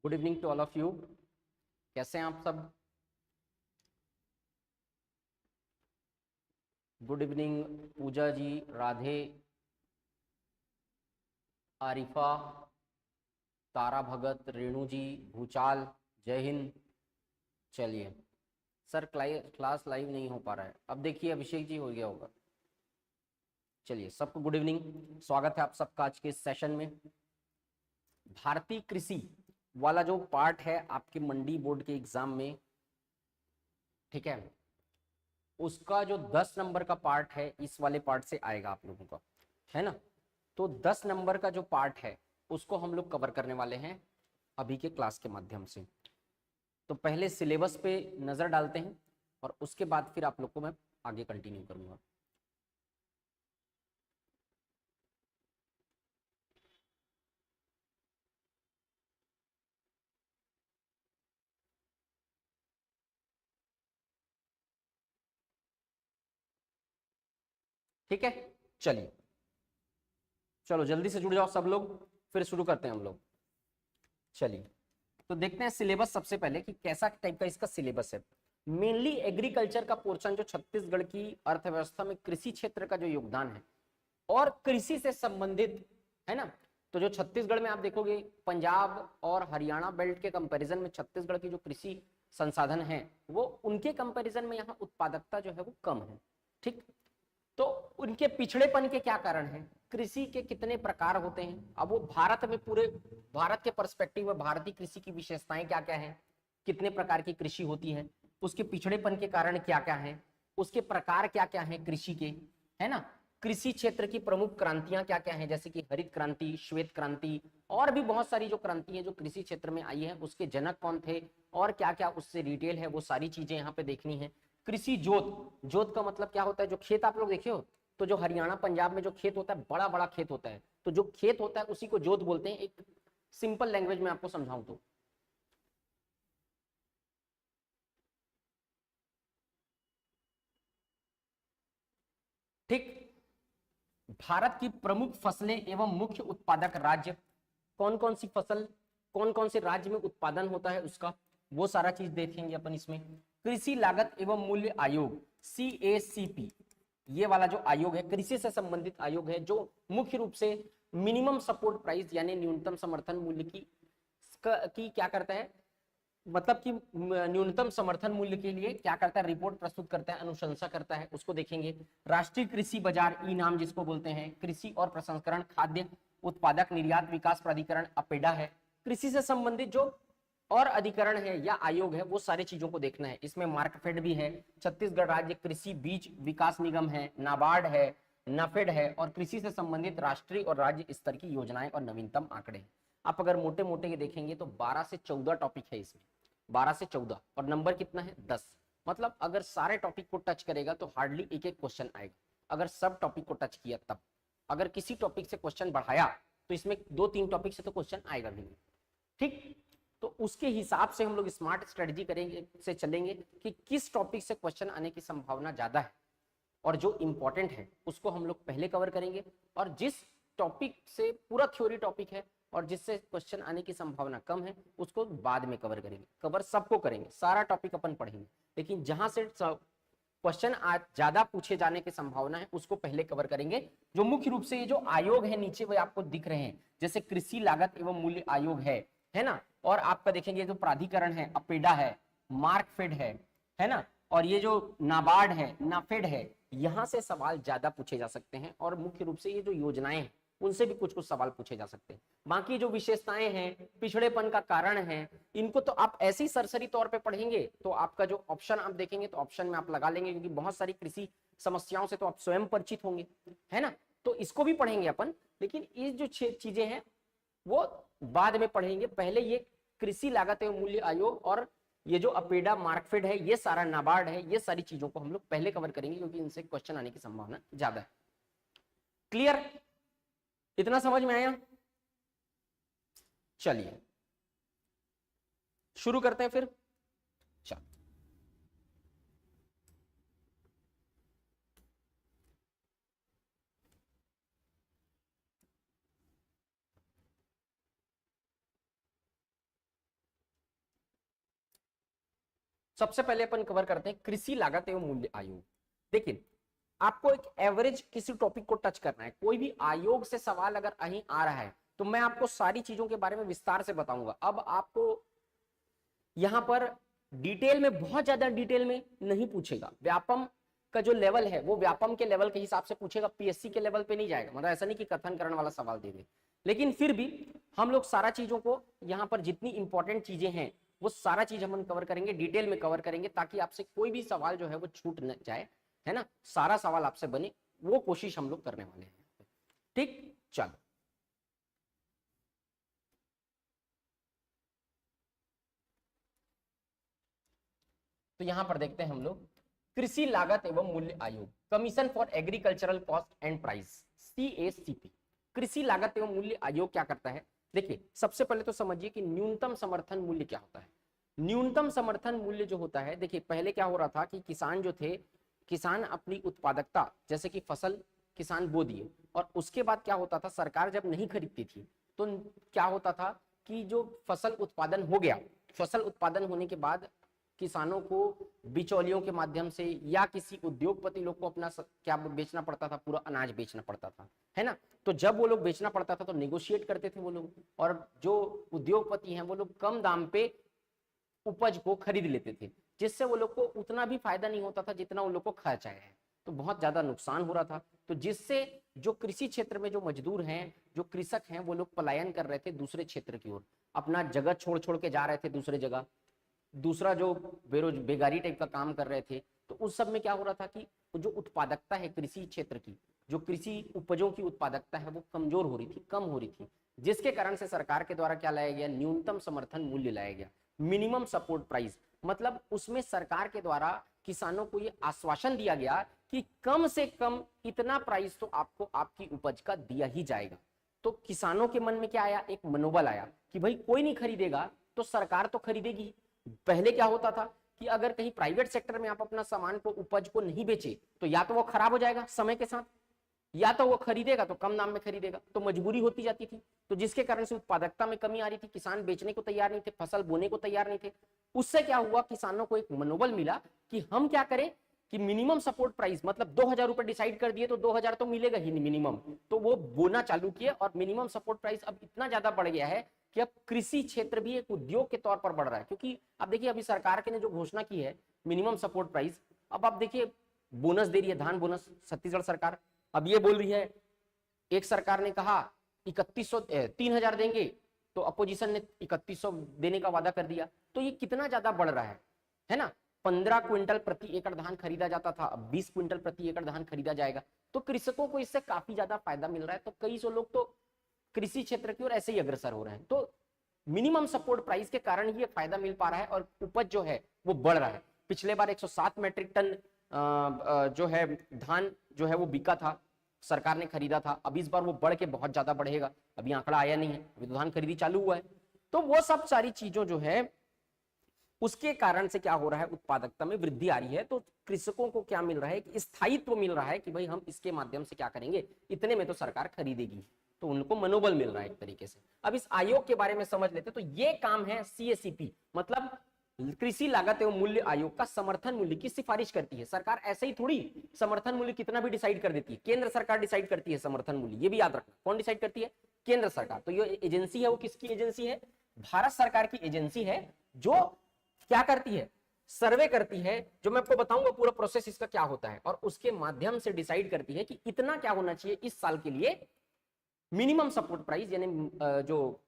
Good evening to all of you. कैसे हैं आप सब? गुड इवनिंग पूजा जी, राधे, आरिफा, तारा भगत, रेणु जी, भूचाल, जय हिंद। चलिए सर, क्लास लाइव नहीं हो पा रहा है। अब देखिए अभिषेक जी हो गया होगा। चलिए सबको गुड इवनिंग, स्वागत है आप सबका आज के इस सेशन में। भारतीय कृषि वाला जो पार्ट है आपके मंडी बोर्ड के एग्जाम में, ठीक है, उसका जो 10 नंबर का पार्ट है इस वाले पार्ट से आएगा आप लोगों का, है ना। तो 10 नंबर का जो पार्ट है उसको हम लोग कवर करने वाले हैं अभी के क्लास के माध्यम से। तो पहले सिलेबस पे नजर डालते हैं और उसके बाद फिर आप लोग को मैं आगे कंटिन्यू करूंगा। ठीक है, चलिए चलो जल्दी से जुड़ जाओ सब लोग, फिर शुरू करते हैं हम लोग। चलिए तो देखते हैं सिलेबस सबसे पहले कि कैसा टाइप का इसका सिलेबस है। मेनली एग्रीकल्चर का पोर्शन जो छत्तीसगढ़ की अर्थव्यवस्था में कृषि क्षेत्र का जो योगदान है और कृषि से संबंधित, है ना। तो जो छत्तीसगढ़ में आप देखोगे पंजाब और हरियाणा बेल्ट के कंपैरिजन में छत्तीसगढ़ की जो कृषि संसाधन है वो उनके कंपैरिजन में यहाँ उत्पादकता जो है वो कम है। ठीक, तो उनके पिछड़ेपन के क्या कारण है, कृषि के कितने प्रकार होते हैं, अब वो भारत में पूरे भारत के पर्सपेक्टिव में भारतीय कृषि की विशेषताएं क्या क्या है, कितने प्रकार की कृषि होती है, उसके पिछड़ेपन के कारण क्या क्या है, उसके प्रकार क्या क्या है कृषि के, है ना। कृषि क्षेत्र की प्रमुख क्रांतियां क्या क्या है, जैसे कि हरित क्रांति, श्वेत क्रांति और भी बहुत सारी जो क्रांति है जो कृषि क्षेत्र में आई है उसके जनक कौन थे और क्या क्या उससे रिटेल है, वो सारी चीजें यहाँ पे देखनी है। कृषि जोत, जोत का मतलब क्या होता है, जो खेत आप लोग देखे हो तो जो हरियाणा पंजाब में जो खेत होता है बड़ा बड़ा खेत होता है, तो जो खेत होता है उसी को जोत बोलते हैं। एक सिंपल लैंग्वेज में आपको समझाऊं तो ठीक। भारत की प्रमुख फसलें एवं मुख्य उत्पादक राज्य, कौन कौन सी फसल कौन कौन से राज्य में उत्पादन होता है उसका, वो सारा चीज देखेंगे अपन इसमें। कृषि लागत एवं मूल्य आयोग CACP, ये वाला जो आयोग है कृषि से संबंधित आयोग है जो मुख्य रूप से मिनिमम सपोर्ट प्राइस यानी न्यूनतम समर्थन मूल्य की क्या करता है, मतलब कि न्यूनतम समर्थन मूल्य के लिए क्या करता है, रिपोर्ट प्रस्तुत करता है, अनुशंसा करता है, उसको देखेंगे। राष्ट्रीय कृषि बाजार ई नाम जिसको बोलते हैं, कृषि और प्रसंस्करण खाद्य उत्पादक निर्यात विकास प्राधिकरण अपेडा है। कृषि से संबंधित जो और अधिकरण है या आयोग है वो सारी चीजों को देखना है। इसमें मार्कफेड भी है, छत्तीसगढ़ राज्य कृषि बीज विकास निगम है, नाबार्ड है, नाफेड है और कृषि से संबंधित राष्ट्रीय और राज्य स्तर की योजनाएं और नवीनतम आंकड़े। आप अगर मोटे मोटे ये देखेंगे तो 12 से 14 टॉपिक है इसमें, 12 से 14 और नंबर कितना है 10। मतलब अगर सारे टॉपिक को टच करेगा तो हार्डली एक एक क्वेश्चन आएगा, अगर सब टॉपिक को टच किया तब। अगर किसी टॉपिक से क्वेश्चन बढ़ाया तो इसमें 2-3 टॉपिक से तो क्वेश्चन आएगा भी नहीं। ठीक, तो उसके हिसाब से हम लोग स्मार्ट स्ट्रेटजी करेंगे से चलेंगे कि किस टॉपिक से क्वेश्चन आने की संभावना ज्यादा है और जो इंपॉर्टेंट है उसको हम लोग पहले कवर करेंगे, और जिस टॉपिक से पूरा थ्योरी टॉपिक है और जिससे क्वेश्चन आने की संभावना कम है उसको बाद में कवर करेंगे। कवर सबको करेंगे, सारा टॉपिक अपन पढ़ेंगे, लेकिन जहां से क्वेश्चन ज्यादा पूछे जाने की संभावना है उसको पहले कवर करेंगे। जो मुख्य रूप से ये जो आयोग है नीचे वो आपको दिख रहे हैं, जैसे कृषि लागत एवं मूल्य आयोग है ना, और आपका देखेंगे जो प्राधिकरण है अपेडा है, मार्कफेड है ना, और ये जो नाबार्ड है, नाफेड है, यहां से सवाल ज्यादा पूछे जा सकते हैं। और मुख्य रूप से ये जो योजनाएं हैं उनसे भी कुछ कुछ सवाल पूछे जा सकते हैं। बाकी जो विशेषताएं हैं, पिछड़ेपन का कारण है, इनको तो आप ऐसे ही सरसरी तौर पे पढ़ेंगे तो आपका जो ऑप्शन आप देखेंगे तो ऑप्शन में आप लगा लेंगे, क्योंकि बहुत सारी कृषि समस्याओं से तो आप स्वयं परिचित होंगे, है ना। तो इसको भी पढ़ेंगे अपन, लेकिन ये जो चीजें हैं वो बाद में पढ़ेंगे। पहले ये कृषि लागत एवं मूल्य आयोग और ये जो अपेडा, मार्कफेड है, ये सारा नाबार्ड है, ये सारी चीजों को हम लोग पहले कवर करेंगे क्योंकि इनसे क्वेश्चन आने की संभावना ज्यादा है। क्लियर, इतना समझ में आया? चलिए शुरू करते हैं फिर। चल सबसे पहले अपन कवर करते हैं कृषि लागत एवं मूल्य आयोग। देखिए, आपको एक एवरेज किसी टॉपिक को टच करना है, कोई भी आयोग से सवाल अगर कहीं आ रहा है तो मैं आपको सारी चीजों के बारे में विस्तार से बताऊंगा। अब आपको यहां पर डिटेल में, बहुत ज्यादा डिटेल में नहीं पूछेगा, व्यापम का जो लेवल है वो व्यापम के लेवल के हिसाब से पूछेगा, पीएससी के लेवल पे नहीं जाएगा। मतलब ऐसा नहीं कि कथन करण वाला सवाल दे दे, लेकिन फिर भी हम लोग सारा चीजों को यहाँ पर जितनी इंपॉर्टेंट चीजें हैं वो सारा चीज हम कवर करेंगे, डिटेल में कवर करेंगे, ताकि आपसे कोई भी सवाल जो है वो छूट न जाए, है ना, सारा सवाल आपसे बने, वो कोशिश हम लोग करने वाले हैं। ठीक, चलो तो यहां पर देखते हैं हम लोग कृषि लागत एवं मूल्य आयोग, commission for agricultural cost and price, CACP। कृषि लागत एवं मूल्य आयोग क्या करता है? देखिए, सबसे पहले तो समझिए कि न्यूनतम समर्थन मूल्य क्या होता है। न्यूनतम समर्थन मूल्य जो होता है, देखिए पहले क्या हो रहा था कि किसान जो थे, किसान अपनी उत्पादकता, जैसे कि फसल किसान बो दिए, और उसके बाद क्या होता था, सरकार जब नहीं खरीदती थी तो क्या होता था कि जो फसल उत्पादन हो गया, फसल उत्पादन होने के बाद किसानों को बिचौलियों के माध्यम से या किसी उद्योगपति लोग को अपना क्या बेचना पड़ता था, पूरा अनाज बेचना पड़ता था, है ना। तो जब वो लोग बेचना पड़ता था तो नेगोशिएट करते थे वो लोग, और जो उद्योगपति हैं वो लोग कम दाम पे उपज को खरीद लेते थे, जिससे वो लोग को उतना भी फायदा नहीं होता था जितना उन लोग को खर्च आया है, तो बहुत ज्यादा नुकसान हो रहा था। तो जिससे जो कृषि क्षेत्र में जो मजदूर हैं, जो कृषक हैं, वो लोग पलायन कर रहे थे दूसरे क्षेत्र की ओर, अपना जगह छोड़ छोड़ के जा रहे थे दूसरे जगह, दूसरा जो बेगारी टाइप का काम कर रहे थे। तो उस सब में क्या हो रहा था कि जो उत्पादकता है कृषि क्षेत्र की, जो कृषि उपजों की उत्पादकता है वो कमजोर हो रही थी, कम हो रही थी, जिसके कारण से सरकार के द्वारा क्या लाया गया, न्यूनतम समर्थन मूल्य लाया गया, मिनिमम सपोर्ट प्राइस। मतलब उसमें सरकार के द्वारा किसानों को ये आश्वासन दिया गया कि कम से कम इतना प्राइस तो आपको आपकी उपज का दिया ही जाएगा। तो किसानों के मन में क्या आया, एक मनोबल आया कि भाई कोई नहीं खरीदेगा तो सरकार तो खरीदेगी। पहले क्या होता था कि अगर कहीं प्राइवेट सेक्टर में आप अपना सामान को, उपज को नहीं बेचे तो या तो वो खराब हो जाएगा समय के साथ, या तो वो खरीदेगा तो कम दाम में खरीदेगा, तो मजबूरी होती जाती थी। तो जिसके कारण से उत्पादकता में कमी आ रही थी, किसान बेचने को तैयार नहीं थे, फसल बोने को तैयार नहीं थे। उससे क्या हुआ, किसानों को एक मनोबल मिला कि हम क्या करें कि मिनिमम सपोर्ट प्राइस, मतलब 2000 रुपए डिसाइड कर दिए तो 2000 तो मिलेगा ही मिनिमम, तो वो बोना चालू किए, और मिनिमम सपोर्ट प्राइस अब इतना ज्यादा बढ़ गया है कि अब कृषि क्षेत्र भी एक उद्योग के तौर पर बढ़ रहा है। क्योंकि अब देखिए, अभी सरकार ने जो घोषणा की है मिनिमम सपोर्ट प्राइस, अब आप देखिए बोनस दे रही है, धान बोनस छत्तीसगढ़ सरकार। अब ये बोल रही है, एक सरकार ने कहा 3100 3000 देंगे, तो अपोजिशन ने 3100 देने का वादा कर दिया। तो ये कितना ज्यादा बढ़ रहा है ना। 15 क्विंटल प्रति एकड़ धान खरीदा जाता था, अब 20 क्विंटल प्रति एकड़ धान खरीदा जाएगा। तो कृषकों को इससे काफी ज्यादा फायदा मिल रहा है। तो कई सौ लोग तो कृषि क्षेत्र की ओर ऐसे ही अग्रसर हो रहे हैं। तो मिनिमम सपोर्ट प्राइस के कारण ही ये फायदा मिल पा रहा है, और उपज जो है वो बढ़ रहा है। पिछले बार 107 मेट्रिक टन जो है धान जो है वो बिका था, सरकार ने खरीदा था। अब इस बार वो बढ़ के बहुत ज्यादा बढ़ेगा, अभी आंकड़ा आया नहीं है, अभी तो धान खरीदी चालू हुआ है। तो वो सब सारी चीजों जो है उसके कारण से क्या हो रहा है, उत्पादकता में वृद्धि आ रही है। तो कृषकों को क्या मिल रहा है कि स्थायित्व मिल रहा है कि भाई हम इसके माध्यम से क्या करेंगे, इतने में तो सरकार खरीदेगी, तो उनको मनोबल मिल रहा है एक तरीके से। अब इस आयोग के बारे में समझ लेते। तो ये काम है CACP, मतलब कृषि लागत एवं मूल्य आयोग का समर्थन मूल्य की सिफारिश करती है। सरकार ऐसे ही थोड़ी समर्थन मूल्य कितना भी डिसाइड कर देती है, केंद्र सरकार डिसाइड करती है समर्थन मूल्य, ये भी याद रखना। कौन डिसाइड करती है? केंद्र सरकार। तो ये एजेंसी है वो किसकी एजेंसी है? भारत सरकार की एजेंसी है, जो क्या करती है, सर्वे करती है। जो मैं आपको बताऊंगा पूरा प्रोसेस इसका क्या होता है, और उसके माध्यम से डिसाइड करती है कि इतना क्या होना चाहिए इस साल के लिए मिनिमम सपोर्ट प्राइस, यानी जो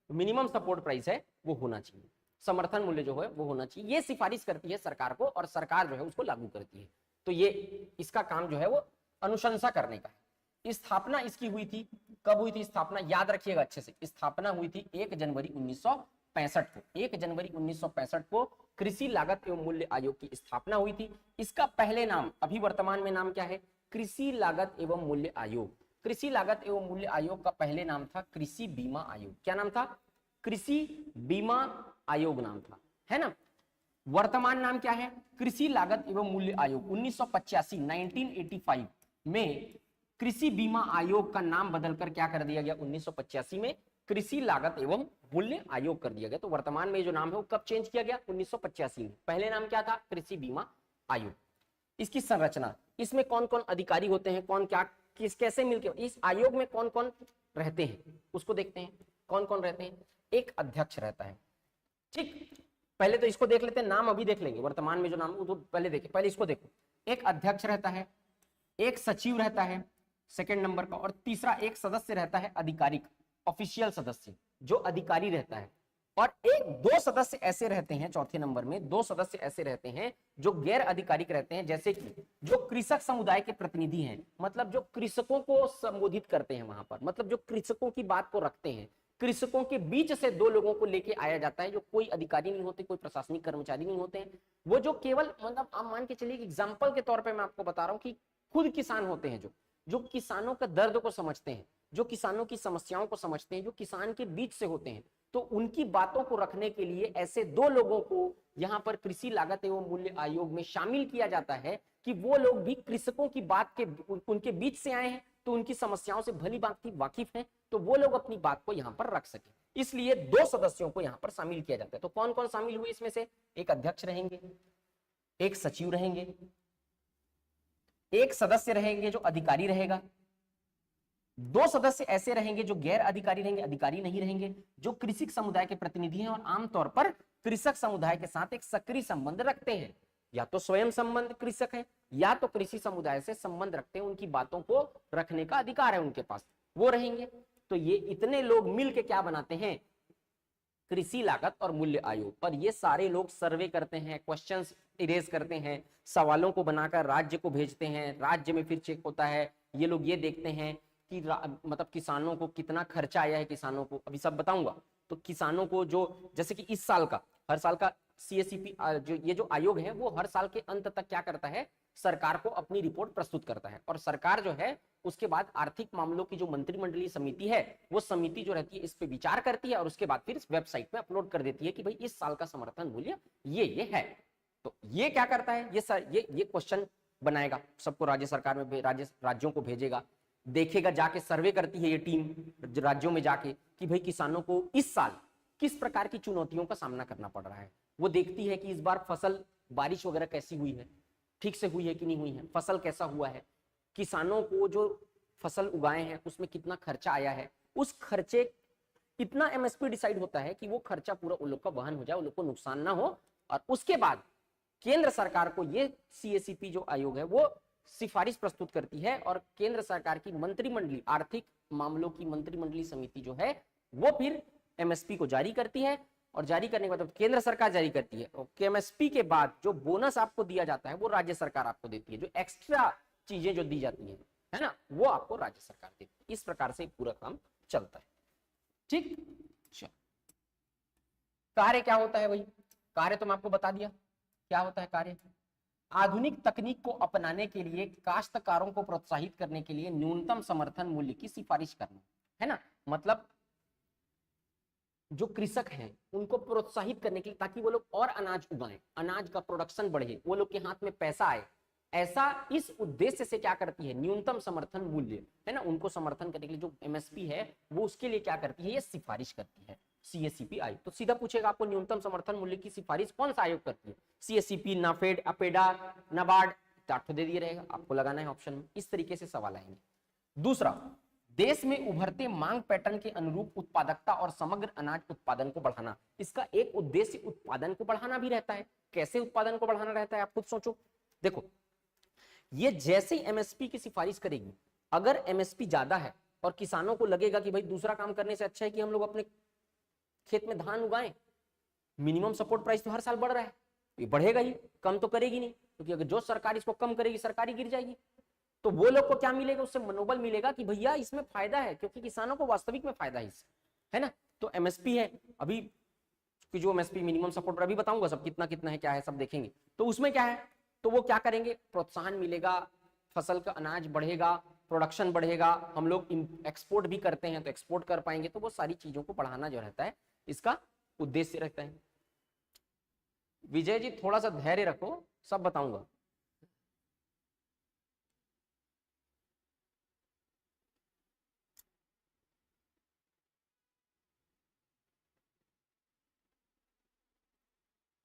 मिनिमम सपोर्ट प्राइस है वो होना चाहिए, समर्थन मूल्य जो है वो होना चाहिए। ये सिफारिश करती है सरकार को, और सरकार जो है उसको लागू करती है। तो ये इसका काम जो है वो अनुशंसा करने का है। स्थापना इसकी हुई थी, कब हुई थी स्थापना, याद रखिएगा अच्छे से। स्थापना हुई थी 1 जनवरी 1965 को। 1 जनवरी 1965 को कृषि लागत एवं मूल्य आयोग की स्थापना हुई थी। इसका पहले नाम, अभी वर्तमान में नाम क्या है? कृषि लागत एवं मूल्य आयोग। कृषि लागत एवं मूल्य आयोग का पहले नाम था कृषि बीमा आयोग। क्या नाम था? कृषि बीमा आयोग नाम था, है ना। वर्तमान नाम क्या है? कृषि लागत एवं मूल्य आयोग। 1985 में कृषि बीमा आयोग का नाम बदलकर क्या कर दिया गया? 1985 में कृषि लागत एवं मूल्य आयोग कर दिया गया। तो वर्तमान में जो नाम है वो कब चेंज किया गया? 1985 में। पहले नाम क्या था? कृषि बीमा आयोग। इसकी संरचना, इसमें कौन कौन अधिकारी होते हैं, कौन क्या किस कैसे मिलके, इस आयोग में कौन कौन रहते हैं उसको देखते हैं। कौन कौन रहते हैं? एक अध्यक्ष रहता है, ठीक। पहले तो इसको देख लेते हैं, नाम अभी देख लेंगे, वर्तमान में जो नाम है वो तो पहले देखें, पहले इसको देखो। एक अध्यक्ष रहता है, एक सचिव रहता है सेकंड नंबर का, और तीसरा एक सदस्य रहता है आधिकारिक, ऑफिशियल सदस्य जो अधिकारी रहता है, और एक दो सदस्य ऐसे रहते हैं, चौथे नंबर में दो सदस्य ऐसे रहते हैं जो गैर आधिकारिक रहते हैं, जैसे कि जो कृषक समुदाय के प्रतिनिधि हैं, मतलब जो कृषकों को संबोधित करते हैं वहां पर, मतलब जो कृषकों की बात को रखते हैं। कृषकों के बीच से दो लोगों को लेके आया जाता है, जो कोई अधिकारी नहीं होते, कोई प्रशासनिक कर्मचारी नहीं होते हैं, वो जो केवल मतलब आप मान के चलिए एग्जाम्पल के तौर पर मैं आपको बता रहा हूँ कि खुद किसान होते हैं, जो किसानों का दर्द को समझते हैं, जो किसानों की समस्याओं को समझते हैं, जो किसान के बीच से होते हैं, तो उनकी बातों को रखने के लिए ऐसे दो लोगों को यहां पर कृषि लागत एवं मूल्य आयोग में शामिल किया जाता है कि वो लोग भी कृषकों की बात के उनके बीच से आए हैं, तो उनकी समस्याओं से भली भांति वाकिफ हैं, तो वो लोग अपनी बात को यहां पर रख सके। इसलिए दो सदस्यों को यहां पर शामिल किया जाता है। तो कौन कौन शामिल हुए इसमें से? एक अध्यक्ष रहेंगे, एक सचिव रहेंगे, एक सदस्य रहेंगे जो अधिकारी रहेगा, दो सदस्य ऐसे रहेंगे जो गैर अधिकारी रहेंगे, अधिकारी नहीं रहेंगे, जो कृषक समुदाय के प्रतिनिधि हैं और आमतौर पर कृषक समुदाय के साथ एक सक्रिय संबंध रखते हैं, या तो स्वयं संबंध कृषक है या तो कृषि समुदाय से संबंध रखते हैं, उनकी बातों को रखने का अधिकार है उनके पास, वो रहेंगे। तो ये इतने लोग मिलके क्या बनाते हैं? कृषि लागत और मूल्य आयोग। और ये सारे लोग सर्वे करते हैं, क्वेश्चंस इरेज करते हैं, सवालों को बनाकर राज्य को भेजते हैं, राज्य में फिर चेक होता है। ये लोग ये देखते हैं कि मतलब किसानों को कितना खर्चा आया है, किसानों को अभी सब बताऊंगा। तो किसानों को जो जैसे कि इस साल का, हर साल का सीएससीपी जो आयोग है वो हर साल के अंत तक क्या करता है? सरकार को अपनी रिपोर्ट प्रस्तुत करता है, और सरकार जो है उसके बाद आर्थिक मामलों की जो मंत्रिमंडलीय समिति है, वो समिति जो रहती है इस पे विचार करती है, और उसके बाद फिर इस वेबसाइट में अपलोड कर देती है कि भाई इस साल का समर्थन मूल्य ये है। तो ये क्या करता है? ये क्वेश्चन बनाएगा, सबको राज्य सरकार में राज्यों को भेजेगा, देखेगा, जाके सर्वे करती है ये टीम राज्यों में जाके कि भाई किसानों को इस साल किस प्रकार की चुनौतियों का सामना करना पड़ रहा है। वो देखती है कि इस बार फसल बारिश वगैरह कैसी हुई है, ठीक से हुई है कि नहीं हुई है, फसल कैसा हुआ है, किसानों को जो फसल उगाए हैं उसमें कितना खर्चा आया है, उस खर्चे इतना एमएसपी डिसाइड होता है कि वो खर्चा पूरा उन लोग का वहन हो जाए, उन लोग को नुकसान ना हो। और उसके बाद केंद्र सरकार को ये सीएससीपी जो आयोग है वो सिफारिश प्रस्तुत करती है, और केंद्र सरकार की मंत्रिमंडली आर्थिक मामलों की मंत्रिमंडलीय समिति जो है वो फिर एमएसपी को जारी करती है, और जारी करने के बाद केंद्र सरकार जारी करती है, और एमएसपी के बाद जो बोनस आपको दिया जाता है वो राज्य सरकार आपको देती है, जो एक्स्ट्रा चीजें जो दी जाती है ना, वो आपको राज्य सरकार देती है। इस प्रकार से पूरा काम चलता है, ठीक। चलो, कार्य क्या होता है? भाई कार्य तो मैं आपको बता दिया क्या होता है कार्य। आधुनिक तकनीक को अपनाने के लिए काश्तकारों को प्रोत्साहित करने के लिए न्यूनतम समर्थन मूल्य की सिफारिश करना, है ना। मतलब जो कृषक हैं उनको प्रोत्साहित करने के लिए, ताकि वो लोग और अनाज उगाएं, अनाज का प्रोडक्शन बढ़े, वो लोग के हाथ में पैसा आए, ऐसा इस उद्देश्य से क्या करती है? न्यूनतम समर्थन मूल्य, है ना, उनको समर्थन करने के लिए जो एमएसपी है वो उसके लिए क्या करती है? ये सिफारिश करती है सीएससीपी आयोग। तो सीधा पूछेगा आपको न्यूनतम समर्थन मूल्य की सिफारिश कौन सा आयोग करती है? सीएससीपी, नाफेड, अपेडा, नाबार्ड, तो दे दिया रहेगा, आपको लगाना है ऑप्शन में। इस तरीके से सवाल आएंगे। दूसरा, देश में उभरते मांग पैटर्न के अनुरूप उत्पादकता और समग्र अनाज उत्पादन को बढ़ाना। इसका एक उद्देश्य उत्पादन को बढ़ाना भी रहता है। कैसे उत्पादन को बढ़ाना रहता है आप खुद सोचो। देखो, ये जैसे ही एमएसपी की सिफारिश करेगी, अगर एमएसपी ज्यादा है और किसानों को लगेगा कि भाई दूसरा काम करने से अच्छा है कि हम लोग अपने खेत में धान उगाएं, मिनिमम सपोर्ट प्राइस तो हर साल बढ़ रहा है, ये बढ़ेगा ही, कम तो करेगी नहीं, क्योंकि अगर जो सरकार इसको कम करेगी सरकारी गिर जाएगी। तो वो लोग को क्या मिलेगा? उससे मनोबल मिलेगा कि भैया इसमें फायदा है, क्योंकि किसानों को वास्तविक में फायदा है इससे, है ना। तो एमएसपी है अभी कि जो एमएसपी मिनिमम सपोर्ट अभी बताऊंगा सब कितना कितना है, क्या है, सब देखेंगे। तो उसमें क्या है? तो वो क्या करेंगे? प्रोत्साहन मिलेगा, फसल का अनाज बढ़ेगा, प्रोडक्शन बढ़ेगा, हम लोग एक्सपोर्ट भी करते हैं तो एक्सपोर्ट कर पाएंगे। तो वो सारी चीजों को बढ़ाना जो रहता है इसका उद्देश्य रहता है। विजय जी थोड़ा सा धैर्य रखो, सब बताऊंगा।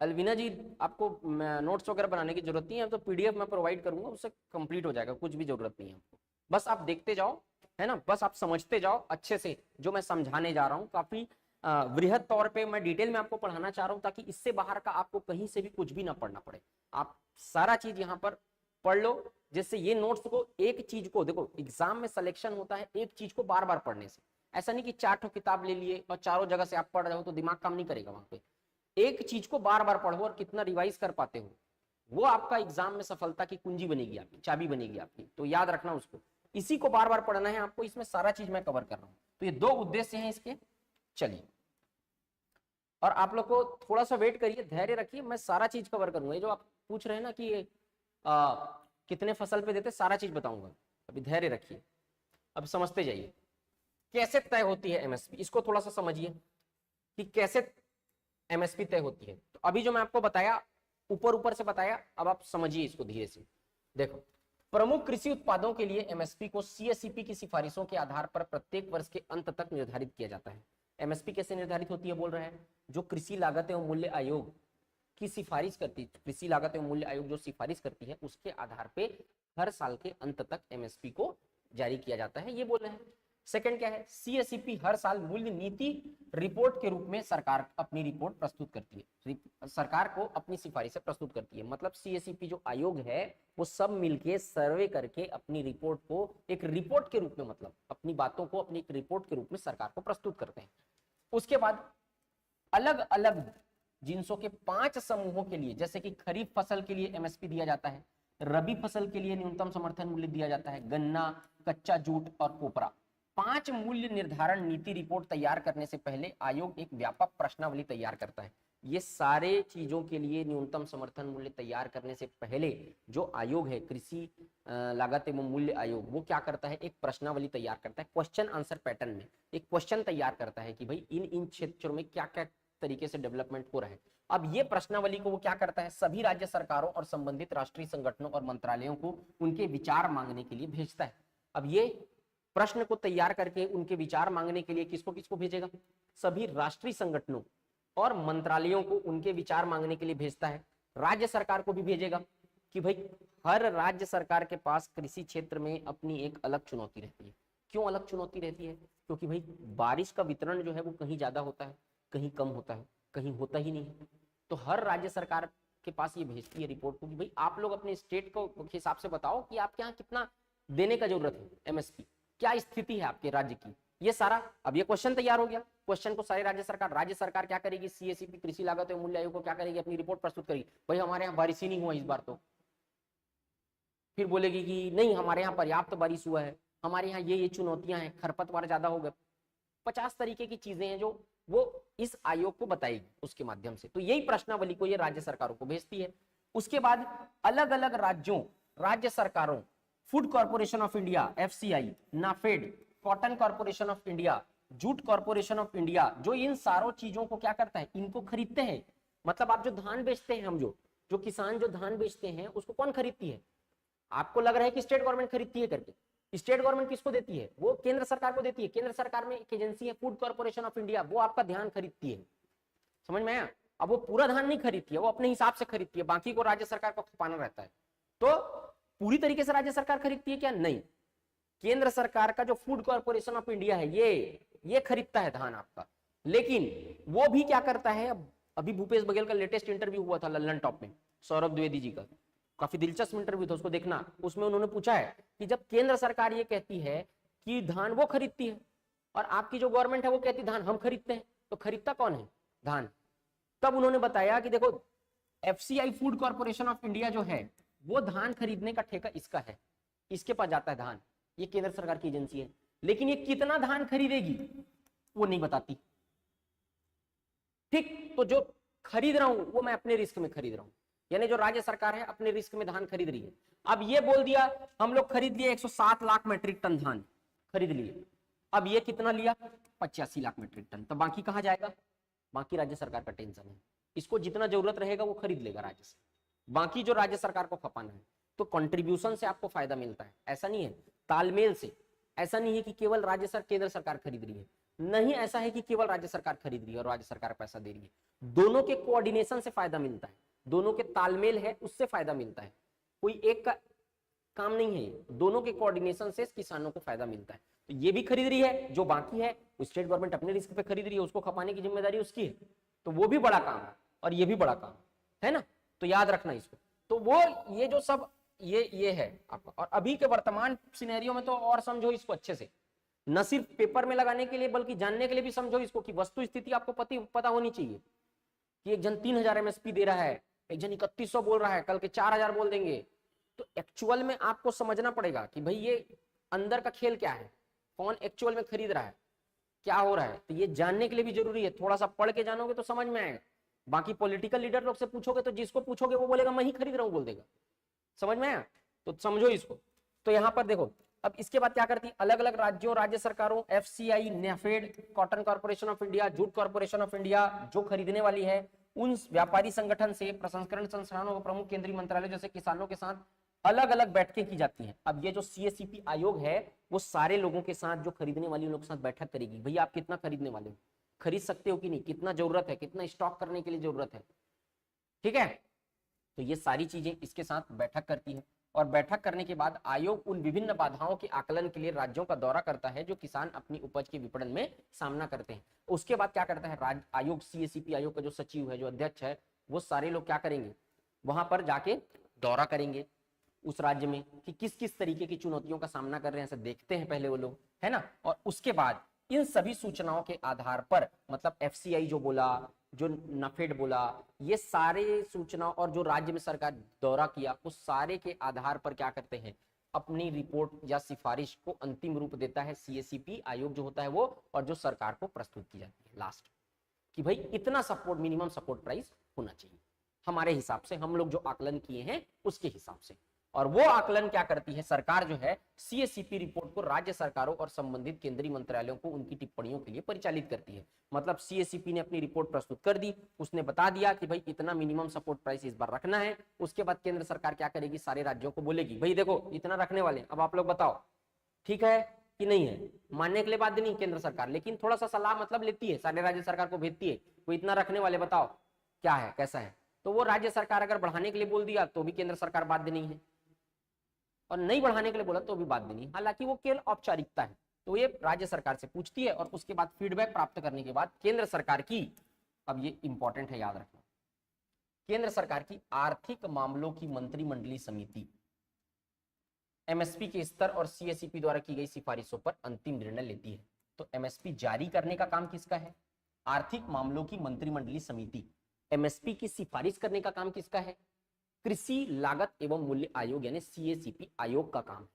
अलविना जी, आपको नोट्स वगैरह बनाने की जरूरत नहीं है, तो पीडीएफ मैं प्रोवाइड करूंगा, उससे कंप्लीट हो जाएगा, कुछ भी जरूरत नहीं है आपको, बस आप देखते जाओ, है ना, बस आप समझते जाओ अच्छे से जो मैं समझाने जा रहा हूँ। काफी वृहद तौर पे मैं डिटेल में आपको पढ़ाना चाह रहा हूँ, ताकि इससे बाहर का आपको कहीं से भी कुछ भी ना पढ़ना पड़े। आप सारा चीज यहाँ पर पढ़ लो, जिससे ये नोट्स को, एक चीज को देखो, एग्जाम में सिलेक्शन होता है एक चीज को बार बार पढ़ने से। ऐसा नहीं कि 4 किताब ले लिए और चारों जगह से आप पढ़ रहे हो तो दिमाग काम नहीं करेगा वहां पे। एक चीज को बार बार पढ़ो और कितना रिवाइज कर पाते हो, वो आपका एग्जाम में सफलता की कुंजी बनेगी, आपकी चाबी बनेगी आपकी। तो याद रखना उसको, इसी को बार बार पढ़ना है आपको, इसमें सारा चीज मैं कवर कर रहा हूं। तो ये 2 उद्देश्य हैं इसके। चलिए, और आप लोग को थोड़ा सा वेट करिए, धैर्य रखिए, मैं सारा चीज कवर करूंगा। ये जो आप पूछ रहे हैं ना कि कितने फसल पे देते, सारा चीज बताऊंगा, अभी धैर्य रखिए। अब समझते जाइए कैसे तय होती है एमएसपी, इसको थोड़ा सा समझिए कि कैसे एमएसपी तय होती है। तो अभी जो मैं आपको बताया, ऊपर ऊपर से बताया, अब आप समझिए इसको धीरे से। देखो, प्रमुख कृषि उत्पादों के लिए एमएसपी को सीएसईपी की सिफारिशों के आधार पर प्रत्येक वर्ष के अंत तक निर्धारित किया जाता है। एमएसपी कैसे निर्धारित होती है बोल रहे हैं, जो कृषि लागत एवं मूल्य आयोग की सिफारिश करती है, कृषि लागत एवं मूल्य आयोग जो सिफारिश करती है, उसके आधार पे हर साल के अंत तक एमएसपी को जारी किया जाता है, ये बोल रहे हैं। सेकंड क्या है, सीएसईपी हर साल मूल्य नीति रिपोर्ट के रूप में सरकार अपनी रिपोर्ट प्रस्तुत करती है, सरकार को अपनी सिफारिशें प्रस्तुत करती है। मतलब सीएसईपी जो आयोग है वो सब मिलके सर्वे करके अपनी रिपोर्ट को एक रिपोर्ट के रूप में, मतलब अपनी बातों को अपनी एक रिपोर्ट के रूप में सरकार को प्रस्तुत करते हैं। उसके बाद अलग अलग जिन्सों के 5 समूहों के लिए, जैसे कि खरीफ फसल के लिए एमएसपी दिया जाता है, रबी फसल के लिए न्यूनतम समर्थन मूल्य दिया जाता है, गन्ना, कच्चा जूट और कोपरा। 5 मूल्य निर्धारण नीति रिपोर्ट तैयार करने से पहले आयोग एक व्यापक प्रश्नावली तैयार करता है। ये सारे चीजों के लिए न्यूनतम समर्थन मूल्य तैयार करने से पहले जो आयोग है, कृषि लागत एवं मूल्य आयोग, वो क्या करता है, एक प्रश्नावली तैयार करता है, क्वेश्चन आंसर पैटर्न में एक क्वेश्चन तैयार करता है कि भाई इन क्षेत्रों में क्या क्या तरीके से डेवलपमेंट हो रहा है। अब ये प्रश्नावली को वो क्या करता है, सभी राज्य सरकारों और संबंधित राष्ट्रीय संगठनों और मंत्रालयों को उनके विचार मांगने के लिए भेजता है। अब ये प्रश्न को तैयार करके उनके विचार मांगने के लिए किसको किसको भेजेगा, सभी राष्ट्रीय संगठनों और मंत्रालयों को उनके विचार मांगने के लिए भेजता है। राज्य सरकार को भी भेजेगा कि भाई हर राज्य सरकार के पास कृषि क्षेत्र में अपनी एक अलग चुनौती रहती है। क्यों अलग चुनौती रहती है, क्योंकि भाई बारिश का वितरण जो है वो कहीं ज्यादा होता है, कहीं कम होता है, कहीं होता ही नहीं है। तो हर राज्य सरकार के पास ये भेजती है रिपोर्ट को कि भाई आप लोग अपने स्टेट को हिसाब से बताओ कि आपके यहाँ कितना देने का जरूरत है एमएसपी, क्या स्थिति है आपके राज्य की, ये सारा। अब ये क्वेश्चन तैयार हो गया, क्वेश्चन को सारे राज्य सरकार क्या करेगी, सीएसईपी कृषि लागत एवं मूल्य आयोग को क्या करेगी, अपनी रिपोर्ट प्रस्तुत करेगी। भाई हमारे यहाँ बारिश ही नहीं हुआ इस बार, तो फिर बोलेगी कि नहीं हमारे यहाँ पर्याप्त बारिश हुआ है, हमारे यहाँ ये चुनौतियां हैं, खरपतवार ज्यादा हो गए। 50 तरीके की चीजें हैं जो वो इस आयोग को बताएगी उसके माध्यम से। तो यही प्रश्नावली को ये राज्य सरकारों को भेजती है। उसके बाद अलग अलग राज्यों, राज्य सरकारों, food corporation of India FCI, NAFED, cotton corporation of India, jute corporation of India, जो इन सारों चीजों को क्या करता है, इनको खरीदते हैं। मतलब आप जो धान बेचते हैं, हम जो किसान जो धान बेचते हैं उसको कौन खरीदती है, आपको लग रहा है कि स्टेट गवर्नमेंट खरीदती है करके, स्टेट गवर्नमेंट किसको देती है, वो केंद्र सरकार को देती है। केंद्र सरकार में एक एजेंसी है फूड कॉर्पोरेशन ऑफ इंडिया, वो आपका ध्यान खरीदती है। समझ में आया। अब वो पूरा धान नहीं खरीदती है, वो अपने हिसाब से खरीदती है, बाकी को राज्य सरकार को खपाना रहता है। तो पूरी तरीके से राज्य सरकार खरीदती है क्या, नहीं, केंद्र सरकार का जो फूड कॉर्पोरेशन ऑफ इंडिया है ये खरीदता है धान आपका। लेकिन वो भी क्या करता है, अभी भूपेश बघेल का लेटेस्ट इंटरव्यू हुआ था लल्लन टॉप में, सौरभ द्विवेदी जी का, काफी दिलचस्प इंटरव्यू था, उसको देखना। उसमें उन्होंने पूछा है कि जब केंद्र सरकार ये कहती है कि धान वो खरीदती है और आपकी जो गवर्नमेंट है वो कहती है धान हम खरीदते हैं, तो खरीदता कौन है, धान। तब उन्होंने बताया कि देखो FCI food corporation of India जो है वो धान खरीदने का ठेका इसका है, इसके पास जाता है धान, ये केंद्र सरकार की एजेंसी है। लेकिन ये कितना धान खरीदेगी वो नहीं बताती। ठीक, तो जो खरीद रहा हूं वो मैं अपने रिस्क में खरीद रहा हूं, यानी जो राज्य सरकार है अपने रिस्क में धान खरीद रही है। अब ये बोल दिया हम लोग खरीद लिए 107 लाख मेट्रिक टन धान खरीद लिए, अब ये कितना लिया 85 लाख मेट्रिक टन, तो बाकी कहां जाएगा, बाकी राज्य सरकार का टेंशन है, इसको जितना जरूरत रहेगा वो खरीद लेगा राज्य से, बाकी जो राज्य सरकार को खपाना है। तो कंट्रीब्यूशन से आपको फायदा मिलता है, ऐसा नहीं है, तालमेल से। ऐसा नहीं है कि केवल केंद्र सरकार खरीद रही है, नहीं ऐसा है कि केवल राज्य सरकार खरीद रही है और राज्य सरकार पैसा दे रही है, दोनों के कोऑर्डिनेशन से फायदा मिलता है, दोनों के तालमेल है उससे फायदा मिलता है, कोई एक का काम नहीं है, दोनों के कोऑर्डिनेशन से किसानों को फायदा मिलता है। तो ये भी खरीद रही है, जो बाकी है स्टेट गवर्नमेंट अपने रिस्क पे खरीद रही है, उसको खपाने की जिम्मेदारी उसकी है, तो वो भी बड़ा काम है और ये भी बड़ा काम है ना, तो याद रखना इसको। तो वो ये जो सब ये है आपका। और अभी के वर्तमान सिनेरियो में तो और समझो इसको अच्छे से, न सिर्फ पेपर में लगाने के लिए बल्कि जानने के लिए भी समझो इसको, कि वस्तु स्थिति आपको पता होनी चाहिए कि एक जन 3000 एमएसपी दे रहा है, एक जन 3100 बोल रहा है, कल के 4000 बोल देंगे। तो एक्चुअल में आपको समझना पड़ेगा कि भाई ये अंदर का खेल क्या है, कौन एक्चुअल में खरीद रहा है, क्या हो रहा है। तो ये जानने के लिए भी जरूरी है, थोड़ा सा पढ़ के जानोगे तो समझ में आएगा। बाकी पॉलिटिकल लीडर लोग से पूछोगे तो जिसको पूछोगे वो बोलेगा मैं ही खरीद रहा हूं बोल देगा, समझ में आया। तो समझो इसको। तो यहां पर देखो अब इसके बाद क्या करती है, अलग अलग राज्यों राज्य सरकारों, FCI, NAFED, cotton corporation of India, jute corporation of India जो खरीदने वाली है, उन व्यापारी संगठन से प्रसंस्करण संस्थानों और प्रमुख केंद्रीय मंत्रालय जैसे किसानों के साथ अलग अलग बैठकें की जाती हैं। अब ये जो सीएसीपी आयोग है वो सारे लोगों के साथ, जो खरीदने वाले लोगों के साथ बैठक करेगी, भैया आप कितना खरीदने वाले हो, खरीद सकते हो कि नहीं, कितना जरूरत है, कितना स्टॉक करने के लिए जरूरत है, ठीक है। तो ये सारी चीजें इसके साथ बैठक करती है। और बैठक करने के बाद आयोग उन विभिन्न बाधाओं के आकलन के लिए राज्यों का दौरा करता है जो किसान अपनी उपज के विपणन में सामना करते हैं। उसके बाद क्या करता है राज्य आयोग, सीएसीपी आयोग का जो सचिव है, जो अध्यक्ष है, वो सारे लोग क्या करेंगे, वहां पर जाके दौरा करेंगे उस राज्य में कि किस किस तरीके की चुनौतियों का सामना कर रहे हैं, ऐसे देखते हैं पहले वो लोग, है ना। और उसके बाद इन सभी सूचनाओं के आधार पर, मतलब एफसीआई जो बोला, जो नफेड बोला, ये सारे सूचना और जो राज्य में सरकार दौरा किया, उस सारे के आधार पर क्या करते हैं, अपनी रिपोर्ट या सिफारिश को अंतिम रूप देता है सीएसीपी आयोग जो होता है वो, और जो सरकार को प्रस्तुत की जाती है लास्ट, कि भाई इतना सपोर्ट, मिनिमम सपोर्ट प्राइस होना चाहिए हमारे हिसाब से, हम लोग जो आकलन किए हैं उसके हिसाब से। और वो आकलन क्या करती है सरकार, जो है सीएसीपी रिपोर्ट को राज्य सरकारों और संबंधित केंद्रीय मंत्रालयों को उनकी टिप्पणियों के लिए परिचालित करती है। मतलब सीएसीपी ने अपनी रिपोर्ट प्रस्तुत कर दी, उसने बता दिया कि भाई इतना मिनिमम सपोर्ट प्राइस इस बार रखना है। उसके बाद केंद्र सरकार क्या करेगी, सारे राज्यों को बोलेगी भाई देखो इतना रखने वाले, अब आप लोग बताओ ठीक है कि नहीं है। मानने के लिए बात नहीं केंद्र सरकार, लेकिन थोड़ा सा सलाह मतलब लेती है, सारे राज्य सरकार को भेजती है, वो इतना रखने वाले बताओ क्या है कैसा है। तो वो राज्य सरकार अगर बढ़ाने के लिए बोल दिया तो भी केंद्र सरकार बाध्य नहीं है, और नहीं बढ़ाने के लिए बोला तो भी बात नहीं। हालांकि वो केवल औपचारिकता है, तो ये राज्य सरकार से पूछती है और उसके बाद फीडबैक प्राप्त करने के बाद केंद्र सरकार की, अब ये इंपॉर्टेंट है याद रखना, केंद्र सरकार की आर्थिक मामलों की मंत्रिमंडलीय समिति एमएसपी के स्तर और सीएसीपी द्वारा की गई सिफारिशों पर अंतिम निर्णय लेती है। तो एमएसपी जारी करने का काम किसका है, आर्थिक मामलों की मंत्रिमंडलीय समिति। एमएसपी की सिफारिश करने का काम किसका है, कृषि लागत एवं मूल्य आयोग यानी सीएसीपी आयोग का काम।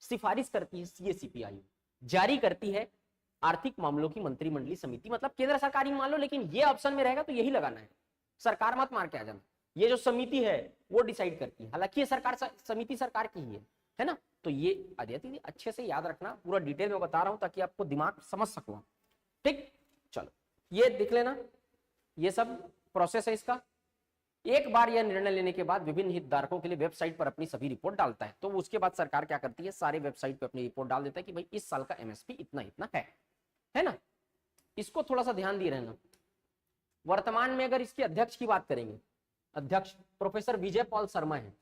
सिफारिश करती है सीएसीपी आयोग, जारी करती है आर्थिक मामलों की मंत्रिमंडलीय समिति। मतलब केंद्र सरकार ही मान लो, लेकिन ये ऑप्शन में रहेगा तो यही लगाना है, सरकार मत मार के आ जाना। ये जो समिति है वो डिसाइड करती है, हालांकि ये सरकार समिति सरकार की ही है ना। तो ये आदित्य अच्छे से याद रखना, पूरा डिटेल में बता रहा हूं ताकि आपको दिमाग समझ सको, ठीक। चलो ये देख लेना, ये सब प्रोसेस है इसका। एक बार यह निर्णय लेने के बाद विभिन्न हितधारकों के लिए वेबसाइट पर अपनी सभी रिपोर्ट डालता है। तो उसके बाद सरकार क्या करती है, सारे वेबसाइट पर अपनी रिपोर्ट डाल देता है कि भाई इस साल का एमएसपी इतना इतना है ना। इसको थोड़ा सा ध्यान दिए रहना। वर्तमान में अगर इसके अध्यक्ष की बात करेंगे, अध्यक्ष प्रोफेसर विजय पाल शर्मा है,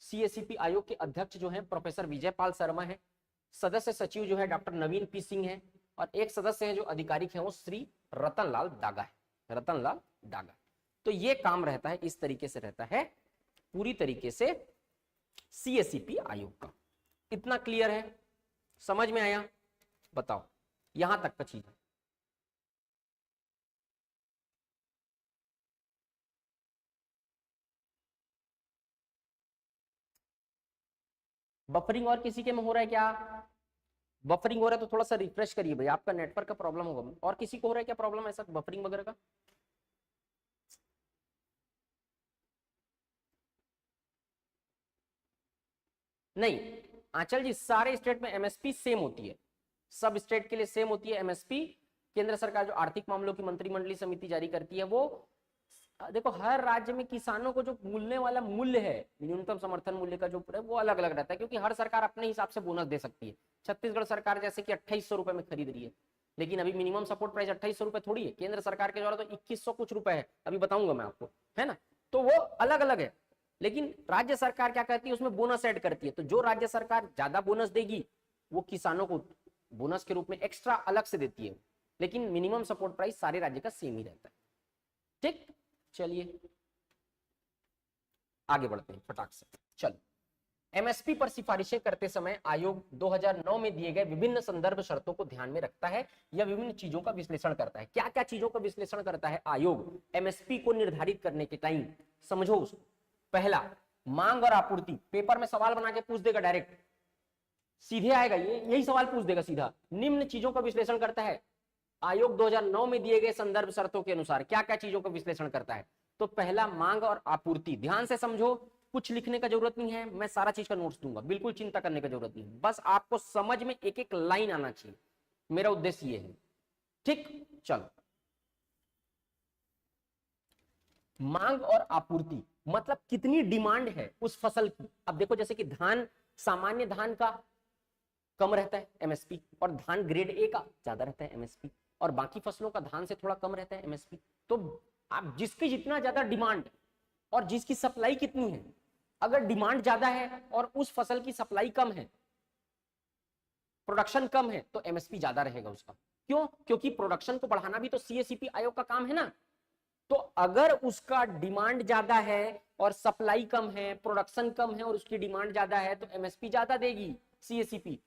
सीएसीपी आयोग के अध्यक्ष जो है प्रोफेसर विजय पाल शर्मा है। सदस्य सचिव जो है डॉक्टर नवीन पी सिंह है, और एक सदस्य है जो आधिकारिक है वो श्री रतनलाल डागा है, रतनलाल डागा। तो ये काम रहता है, इस तरीके से रहता है पूरी तरीके से सीएसीपी आयोग का। इतना क्लियर है, समझ में आया, बताओ यहां तक का चीज है। बफरिंग और किसी के में हो रहा है क्या, बफरिंग हो रहा है तो थोड़ा सा रिफ्रेश करिए भाई, आपका नेटवर्क का प्रॉब्लम होगा। और किसी को हो रहा है क्या प्रॉब्लम ऐसा बफरिंग वगैरह का? नहीं आंचल जी, सारे स्टेट में एमएसपी सेम होती है, सब स्टेट के लिए सेम होती है एमएसपी। केंद्र सरकार जो आर्थिक मामलों की मंत्रिमंडलीय समिति जारी करती है वो, देखो हर राज्य में किसानों को जो मिलने वाला मूल्य है, न्यूनतम समर्थन मूल्य का जो वो अलग अलग रहता है, क्योंकि हर सरकार अपने हिसाब से बोनस दे सकती है। छत्तीसगढ़ सरकार जैसे कि 2800 रुपए में खरीद रही है, लेकिन अभी मिनिमम सपोर्ट प्राइस 2800 रुपए थोड़ी है, केंद्र सरकार के द्वारा तो 2100 कुछ रुपए है, अभी बताऊंगा मैं आपको, है ना। तो वो अलग अलग है, लेकिन राज्य सरकार क्या करती है, उसमें बोनस ऐड करती है। तो जो राज्य सरकार ज्यादा बोनस देगी वो किसानों को बोनस के रूप में एक्स्ट्रा अलग से देती है, लेकिन मिनिमम सपोर्ट प्राइस सारे राज्य का सेम ही रहता है। ठीक, चलिए आगे बढ़ते हैं फटाक से। चलो, एमएसपी पर सिफारिशें करते समय आयोग 2009 में दिए गए विभिन्न संदर्भ शर्तों को ध्यान में रखता है या विभिन्न चीजों का विश्लेषण करता है। क्या क्या चीजों का विश्लेषण करता है आयोग एमएसपी को निर्धारित करने के टाइम? समझो उसको। पहला, मांग और आपूर्ति। पेपर में सवाल बना के पूछ देगा, डायरेक्ट सीधे आएगा, ये यही सवाल पूछ देगा सीधा। निम्न चीजों का विश्लेषण करता है आयोग 2009 में दिए गए संदर्भ शर्तों के अनुसार। क्या क्या चीजों का विश्लेषण करता है? तो पहला, मांग और आपूर्ति। ध्यान से समझो, कुछ लिखने का जरूरत नहीं है, मैं सारा चीज का नोट्स दूंगा, बिल्कुल चिंता करने का जरूरत नहीं है, बस आपको समझ में एक एक लाइन आना चाहिए, मेरा उद्देश्य ये है। ठीक, चलो। मांग और आपूर्ति मतलब कितनी डिमांड है उस फसल की। अब देखो, जैसे कि धान, सामान्य धान का कम रहता है एमएसपी, और धान ग्रेड ए का ज्यादा रहता है एमएसपी, और बाकी फसलों का धान से थोड़ा कम रहता है एमएसपी। तो आप जिसकी जितना ज्यादा डिमांड और जिसकी सप्लाई कितनी है, अगर डिमांड ज्यादा है और उस फसल की सप्लाई कम है, प्रोडक्शन कम है, तो एमएसपी ज्यादा रहेगा उसका। क्यों? क्योंकि प्रोडक्शन को बढ़ाना भी तो सीएसीपी आयोग का काम है ना। तो अगर उसका डिमांड ज्यादा है और सप्लाई कम है, प्रोडक्शन कम है और उसकी डिमांड ज्यादा है, तो एमएसपी ज्यादा देगी सीएसीपी।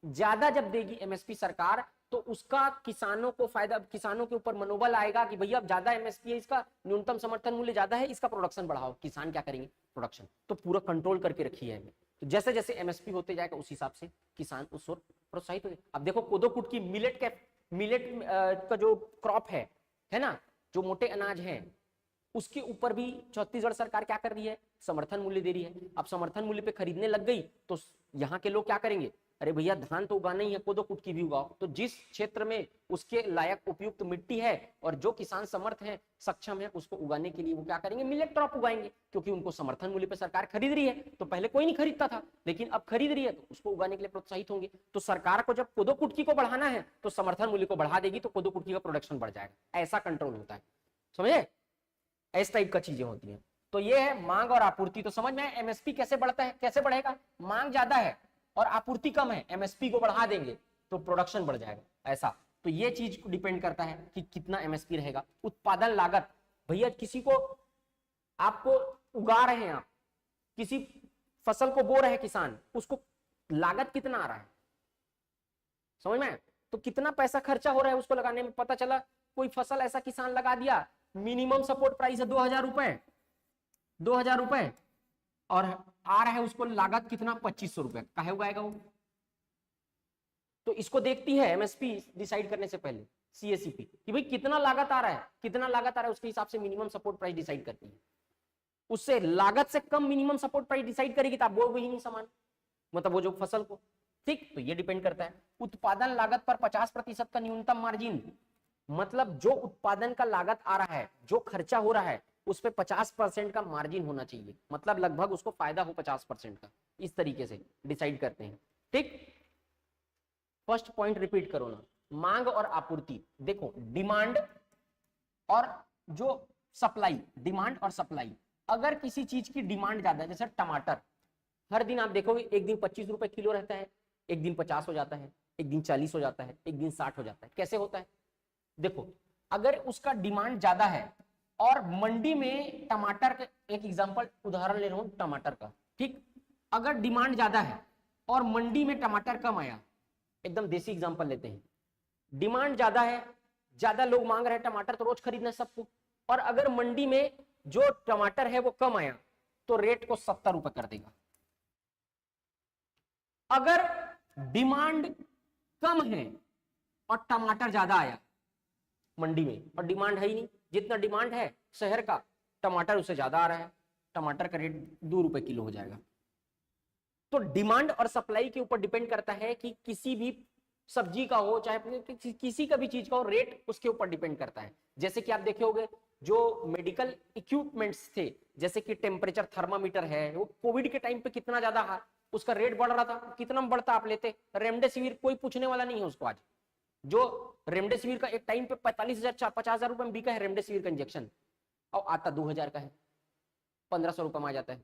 ज्यादा जब देगी एमएसपी सरकार, तो उसका किसानों को फायदा, किसानों के ऊपर मनोबल आएगा कि भैया अब ज्यादा एमएसपी है, इसका न्यूनतम समर्थन मूल्य ज्यादा है, इसका प्रोडक्शन बढ़ाओ। किसान क्या करेंगे? प्रोडक्शन। तो पूरा कंट्रोल करके रखी है। तो जैसे जैसे एमएसपी होते जाएगा उस हिसाब से किसान उस ओर प्रोत्साहित हो जाए। अब देखो, कोदो कुटकी, मिलेट का जो क्रॉप है ना, जो मोटे अनाज है, उसके ऊपर भी छत्तीसगढ़ सरकार क्या कर रही है? समर्थन मूल्य दे रही है। अब समर्थन मूल्य पे खरीदने लग गई तो यहाँ के लोग क्या करेंगे? अरे भैया, धान तो उगाना ही है, कोदो कुटकी भी उगाओ। तो जिस क्षेत्र में उसके लायक उपयुक्त मिट्टी है और जो किसान समर्थ है, सक्षम है, उसको उगाने के लिए वो क्या करेंगे? मिलेट क्रॉप उगाएंगे, क्योंकि उनको समर्थन मूल्य पे सरकार खरीद रही है। तो पहले कोई नहीं खरीदता था, लेकिन अब खरीद रही है, तो उसको उगाने के लिए प्रोत्साहित होंगे। तो सरकार को जब कोदो कुटकी को बढ़ाना है तो समर्थन मूल्य को बढ़ा देगी, तो कोदो कुटकी का प्रोडक्शन बढ़ जाएगा। ऐसा कंट्रोल होता है, समझे? इस टाइप का चीजें होती हैं। तो ये है मांग और आपूर्ति। तो समझ में एमएसपी कैसे बढ़ता है, कैसे बढ़ेगा? मांग ज्यादा है और आपूर्ति कम है, एमएसपी को बढ़ा देंगे तो प्रोडक्शन बढ़ जाएगा, ऐसा। तो ये चीज को डिपेंड करता है कि कितना एमएसपी रहेगा। उत्पादन लागत, भैया किसी को, आपको उगा रहे हैं आप, किसी फसल को बो रहे हैं किसान, उसको लागत कितना आ रहा है, समझ में? तो कितना पैसा खर्चा हो रहा है उसको लगाने में। पता चला कोई फसल ऐसा किसान लगा दिया, मिनिमम सपोर्ट प्राइस है 2000 रुपए, 2000 रुपए, और आ रहा है उसको लागत कितना? 2500 रुपए। काहे उगाएगा वो? तो इसको देखती है एमएसपी डिसाइड करने से पहले सीएसीपी कि भाई कितना लागत आ रहा है, कितना लागत आ रहा है, उसके हिसाब से मिनिमम सपोर्ट प्राइस डिसाइड करती है। उससे लागत से कम मिनिमम सपोर्ट प्राइस डिसाइड करेगी तो आप वो ही नहीं सामान, मतलब वो जो फसल को। ठीक, तो ये डिपेंड करता है। उत्पादन लागत पर 50% का न्यूनतम मार्जिन, मतलब जो उत्पादन का लागत आ रहा है, जो खर्चा हो रहा है, उस पे 50% का मार्जिन होना चाहिए, मतलब लगभग उसको फायदा हो 50% का। इस तरीके से डिसाइड करते हैं। ठीक, फर्स्ट पॉइंट रिपीट करो ना, मांग और आपूर्ति। देखो, डिमांड और जो सप्लाई, डिमांड और सप्लाई। अगर किसी चीज की डिमांड ज्यादा है, जैसे टमाटर, हर दिन आप देखोगे एक दिन 25 रुपए किलो रहता है, एक दिन 50 हो जाता है, एक दिन 40 हो जाता है, एक दिन 60 हो जाता है। कैसे होता है? देखो, अगर उसका डिमांड ज्यादा है और मंडी में टमाटर का, एक एग्जांपल उदाहरण ले रहा हूं टमाटर का, ठीक, अगर डिमांड ज्यादा है और मंडी में टमाटर कम आया, एकदम देसी एग्जांपल लेते हैं, डिमांड ज्यादा है, ज्यादा लोग मांग रहे हैं टमाटर, तो रोज खरीदना है सबको, और अगर मंडी में जो टमाटर है वो कम आया तो रेट को 70 रुपए कर देगा। अगर डिमांड कम है और टमाटर ज्यादा आया मंडी में, और डिमांड है ही नहीं, जितना डिमांड है शहर का, टमाटर उससे ज्यादा आ रहा है, टमाटर का रेट 2 रुपए किलो हो जाएगा। तो डिमांड और सप्लाई के ऊपर डिपेंड करता है कि किसी भी सब्जी का हो, चाहे किसी का भी चीज का हो, रेट उसके ऊपर डिपेंड करता है। जैसे कि आप देखे होंगे जो मेडिकल इक्विपमेंट्स थे, जैसे कि टेम्परेचर थर्मामीटर है, वो कोविड के टाइम पे कितना ज्यादा उसका रेट बढ़ रहा था, कितना बढ़ता आप लेते? रेमडेसिविर कोई पूछने वाला नहीं है उसको आज, जो रेमडेसिविर का एक टाइम पे 45,000 50,000 रुपए में बिका है रेमडेसिविर का इंजेक्शन, और आता 2,000 का है, 1,500 रुपए में आ जाता है।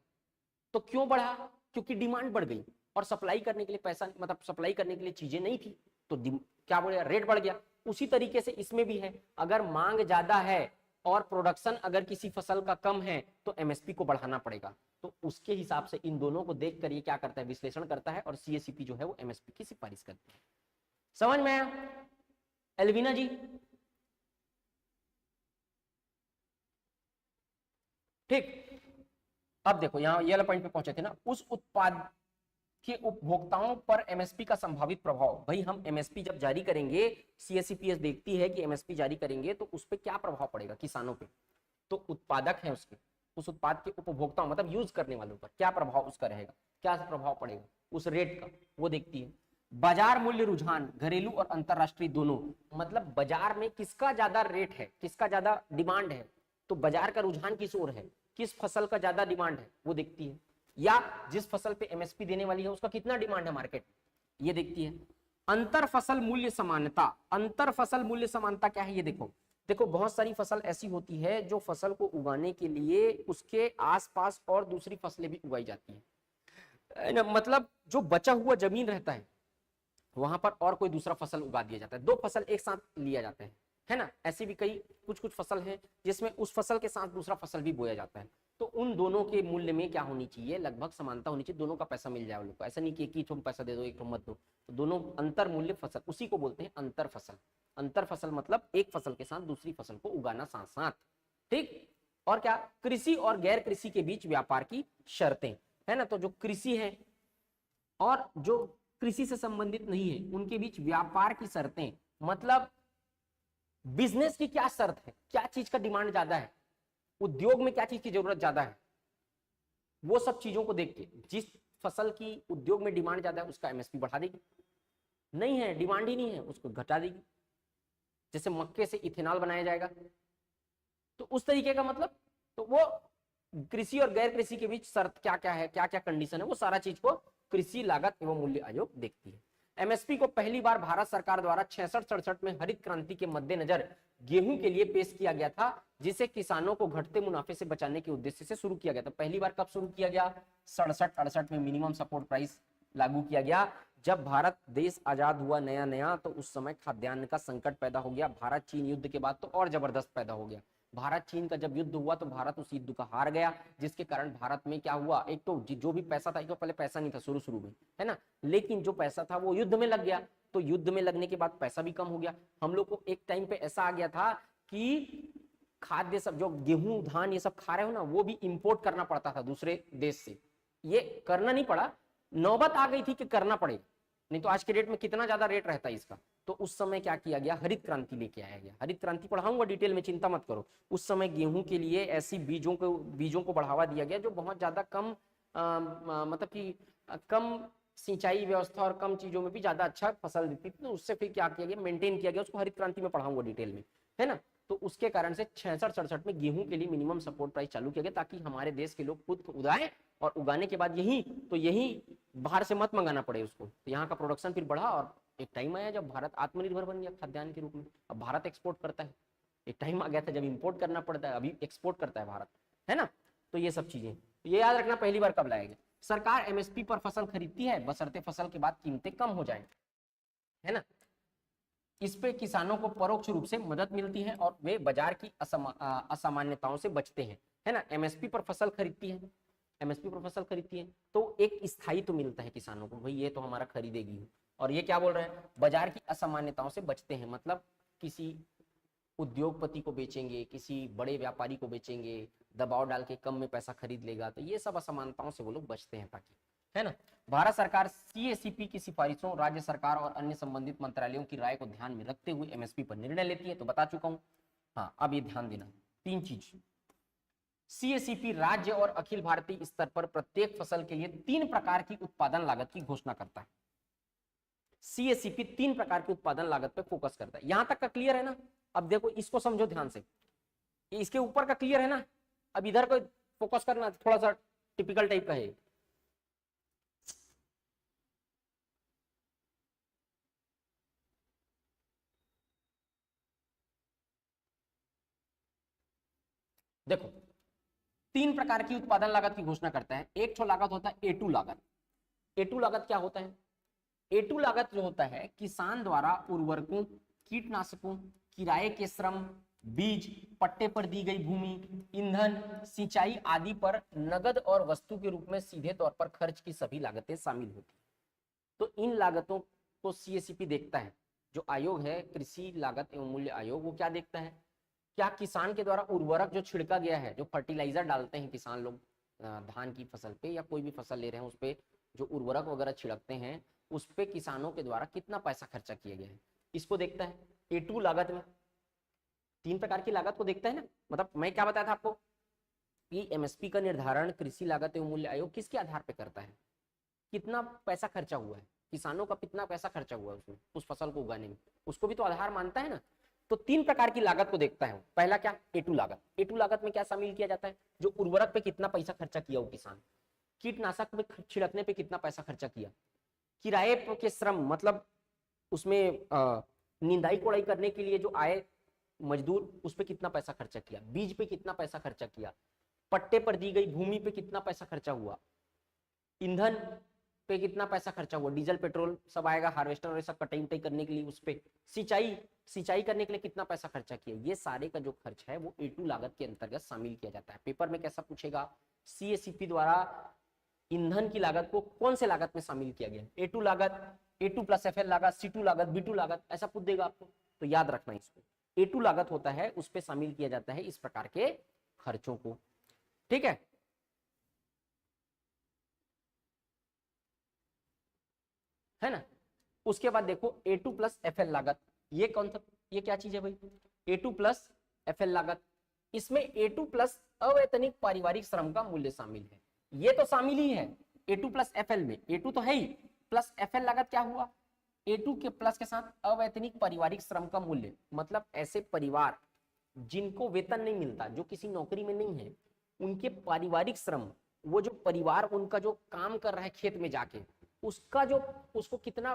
तो क्यों बढ़ा? क्योंकि डिमांड बढ़ गई और सप्लाई करने के लिए पैसा, मतलब सप्लाई करने के लिए चीजें नहीं थी, तो क्या बढ़ गया? रेट बढ़ गया। उसी तरीके से इसमें भी है, अगर मांग ज्यादा है और प्रोडक्शन अगर किसी फसल का कम है तो एमएसपी को बढ़ाना पड़ेगा। तो उसके हिसाब से इन दोनों को देख कर ये क्या करता है? विश्लेषण करता है और सीएसीपी जो है वो एमएसपी की सिफारिश करती है। समझ में आया एल्विना जी? ठीक, अब देखो यहां ये वाला पॉइंट पे पहुंचे थे ना, उस उत्पाद के उपभोक्ताओं पर एमएसपी का संभावित प्रभाव। भाई हम एमएसपी जब जारी करेंगे, सीएससीपीएस देखती है कि एमएसपी जारी करेंगे तो उस पर क्या प्रभाव पड़ेगा किसानों पे, तो उत्पादक है उसके, उस उत्पाद के उपभोक्ताओं मतलब यूज करने वालों पर क्या प्रभाव उसका रहेगा, क्या प्रभाव पड़ेगा उस रेट का, वो देखती है। बाजार मूल्य रुझान, घरेलू और अंतरराष्ट्रीय दोनों, मतलब बाजार में किसका ज्यादा रेट है, किसका ज्यादा डिमांड है, तो बाजार का रुझान किस ओर है, किस फसल का ज्यादा डिमांड है वो देखती है, या जिस फसल पे एमएसपी देने वाली है उसका कितना डिमांड है मार्केट, ये देखती है। अंतर फसल मूल्य समानता, अंतर फसल मूल्य समानता क्या है ये देखो। देखो बहुत सारी फसल ऐसी होती है जो फसल को उगाने के लिए उसके आसपास और दूसरी फसलें भी उगाई जाती है ना, मतलब जो बचा हुआ जमीन रहता है वहां पर और कोई दूसरा फसल उगा दिया जाता है, दो फसल एक साथ लिया जाता है ना। ऐसी भी कई कुछ फसल है जिसमें उस फसल के साथ दूसरा फसल भी बोया जाता है, तो उन दोनों के मूल्य में क्या होनी चाहिए, लगभग समानता होनी चाहिए, दोनों का पैसा मिल जाए उन लोग को, ऐसा नहीं कि एक ही तुम पैसा दे दो एक तुम मत दो, तो दोनों अंतर मूल्य फसल, उसी को बोलते हैं अंतर फसल। अंतर फसल मतलब एक फसल के साथ दूसरी फसल को उगाना साथ साथ, ठीक। और क्या, कृषि और गैर कृषि के बीच व्यापार की शर्तें, है ना, तो जो कृषि है और जो कृषि से संबंधित नहीं है उनके बीच व्यापार की शर्तें, मतलब बिजनेस की क्या शर्त है, क्या चीज का डिमांड ज्यादा है, उद्योग में क्या चीज की जरूरत ज्यादा है, वो सब चीजों को देख के जिस फसल की उद्योग में डिमांड ज्यादा है उसका एमएसपी बढ़ा देगी, नहीं है डिमांड ही नहीं है उसको घटा देगी। जैसे मक्के से इथेनॉल बनाया जाएगा तो उस तरीके का, मतलब तो वो कृषि और गैर कृषि के बीच शर्त क्या क्या है, क्या क्या कंडीशन है, वो सारा चीज को कृषि लागत एवं मूल्य आयोग देखती है। एमएसपी को पहली बार भारत सरकार द्वारा 66-67 में हरित क्रांति के मद्देनजर गेहूं के लिए पेश किया गया था, जिसे किसानों को घटते मुनाफे से बचाने के उद्देश्य से शुरू किया गया था। पहली बार कब शुरू किया गया? 67-68 में मिनिमम सपोर्ट प्राइस लागू किया गया। जब भारत देश आजाद हुआ नया नया तो उस समय खाद्यान्न का संकट पैदा हो गया। भारत चीन युद्ध के बाद तो और जबरदस्त पैदा हो गया। भारत चीन का जब युद्ध हुआ तो भारत उस युद्ध का हार गया, जिसके कारण भारत में क्या हुआ, एक तो जो भी पैसा था, एक तो पहले पैसा नहीं था शुरू में, है ना, लेकिन जो पैसा था वो युद्ध में लग गया, तो युद्ध में लगने के बाद पैसा भी कम हो गया। हम लोग को एक टाइम पे ऐसा आ गया था कि खाद्य सब जो गेहूं धान ये सब खा रहे हो ना, वो भी इंपोर्ट करना पड़ता था दूसरे देश से। ये करना नहीं पड़ा, नौबत आ गई थी कि करना पड़ेगा, नहीं तो आज के डेट में कितना ज्यादा रेट रहता है इसका। तो उस समय क्या किया गया, हरित क्रांति लेके आया गया। हरित क्रांति पढ़ाऊंगा डिटेल में, चिंता मत करो। उस समय गेहूं के लिए ऐसी बीजों को बढ़ावा दिया गया जो बहुत ज्यादा कम मतलब कि कम सिंचाई व्यवस्था और कम चीजों में भी ज्यादा अच्छा फसल देती थी। तो उससे फिर क्या किया गया, मेंटेन किया गया, उसको हरित क्रांति में पढ़ाऊंगा डिटेल में, है ना। तो उसके कारण से 66-67 में गेहूं के लिए मिनिमम सपोर्ट प्राइस चालू किया गया, ताकि हमारे देश के लोग खुद उगाएं और उगाने के बाद यही बाहर से मत मंगाना पड़े उसको। तो यहाँ का प्रोडक्शन फिर बढ़ा और एक टाइम आया जब भारत आत्मनिर्भर बन गया खाद्यान्न के रूप में। अब भारत एक्सपोर्ट करता है, एक टाइम आ गया था जब इंपोर्ट करना पड़ता है, अभी एक्सपोर्ट करता है भारत, है ना। तो ये सब चीजें ये याद रखना, पहली बार कब लाया गया। सरकार एमएसपी पर फसल खरीदती है बशर्ते फसल के बाद कीमतें कम हो जाए, है ना। इस पे किसानों को परोक्ष रूप से मदद मिलती है और वे बाजार की असामान्यताओं से बचते हैं, है ना। एमएसपी पर फसल खरीदती है, एमएसपी पर फसल खरीदती है तो एक स्थायी तो मिलता है किसानों को, भाई ये तो हमारा खरीदेगी। और ये क्या बोल रहे हैं, बाजार की असामान्यताओं से बचते हैं, मतलब किसी उद्योगपति को बेचेंगे, किसी बड़े व्यापारी को बेचेंगे, दबाव डाल के कम में पैसा खरीद लेगा, तो ये सब असमानताओं से वो लोग बचते हैं ताकि, है ना। भारत सरकार सीएसीपी की सिफारिशों, राज्य सरकार और अन्य संबंधित मंत्रालयों की राय को ध्यान में रखते हुए एमएसपी पर निर्णय लेती है, तो बता चुका हूं। हाँ, अब ये ध्यान देना, तीन चीज। सीएसीपी राज्य और अखिल भारतीय स्तर पर प्रत्येक फसल के लिए 3 प्रकार की उत्पादन लागत की घोषणा करता है। सीएसीपी 3 प्रकार की उत्पादन लागत पर फोकस करता है। यहां तक का क्लियर है ना। अब देखो इसको समझो ध्यान से, इसके ऊपर का क्लियर है ना। अब इधर को फोकस करना, थोड़ा सा टिपिकल टाइप का है। देखो, तीन प्रकार की उत्पादन लागत की घोषणा करता है। एक तो लागत होता है A2 लागत। A2 लागत क्या होता है? A2 लागत जो होता है किसान द्वारा उर्वरकों, कीटनाशकों, किराए के श्रम, बीज, पट्टे पर दी गई भूमि, ईंधन, सिंचाई आदि पर नगद और वस्तु के रूप में सीधे तौर पर खर्च की सभी लागतें शामिल होती हैं। तो इन लागतों को CACP देखता है। जो आयोग है, कृषि लागत एवं मूल्य आयोग, वो क्या देखता है? क्या किसान के द्वारा उर्वरक जो छिड़का गया है, जो फर्टिलाइजर डालते हैं किसान लोग धान की फसल पे या कोई भी फसल ले रहे हैं, उस पे जो उर्वरक वगैरह छिड़कते हैं, उस पे किसानों के द्वारा कितना पैसा खर्चा किया गया है, इसको देखता है A2 लागत में। तीन प्रकार की लागत को देखता है ना। मतलब मैं क्या बताया था आपको कि MSP का निर्धारण कृषि लागत एवं मूल्य आयोग किसके आधार पर करता है? कितना पैसा खर्चा हुआ है, किसानों का कितना पैसा खर्चा हुआ है उसमें, उस फसल को उगाने में, उसको भी तो आधार मानता है ना। तो तीन प्रकार की लागत को देखता है। पहला क्या? A2 लागत। A2 लागत में क्या शामिल किया जाता है? जो उर्वरक पे कितना पैसा खर्चा किया वो किसान, कीटनाशक पे छिड़कने पे कितना पैसा खर्चा किया, किराए के श्रम मतलब उसमें निंदाई कोड़ाई करने के लिए जो आए मजदूर, उस पे कितना पैसा खर्चा किया, बीज पे कितना पैसा खर्चा किया, पट्टे पर दी गई भूमि पे कितना पैसा खर्चा हुआ, ईंधन पे कितना पैसा खर्चा हुआ, डीजल पेट्रोल सब आएगा, हार्वेस्टर और सब कटाई उटाई करने के लिए, उस पे सिंचाई करने के लिए कितना पैसा खर्चा किया, ये सारे का जो खर्च है वो A2 लागत के अंतर्गत शामिल किया जाता है। पेपर में कैसा पूछेगा? CACP द्वारा ईंधन की लागत को कौन से लागत में शामिल किया गया? A2 लागत, A2 प्लस FL लागत, C2 लागत, B2 लागत, ऐसा पूछ देगा आपको, तो याद रखना इसको। A2 लागत होता है, उस पे शामिल किया जाता है इस प्रकार के खर्चों को। ठीक है, है ना। उसके बाद देखो A2 प्लस FL लागत, ये कौन सा, ये क्या चीज है भाई? A2 प्लस FL लागत, इसमें A2 प्लस अवैतनिक पारिवारिक श्रम का मूल्य शामिल है। ये तो शामिल ही है A2 प्लस FL में, A2 तो है ही, प्लस FL लागत क्या हुआ? A2 के प्लस के साथ अवैतनिक पारिवारिक श्रम का मूल्य, मतलब ऐसे परिवार जिनको वेतन नहीं मिलता, जो किसी नौकरी में नहीं है, उनके पारिवारिक श्रम, वो जो परिवार उनका जो काम कर रहा है खेत में जाके, उसका जो उसको कितना,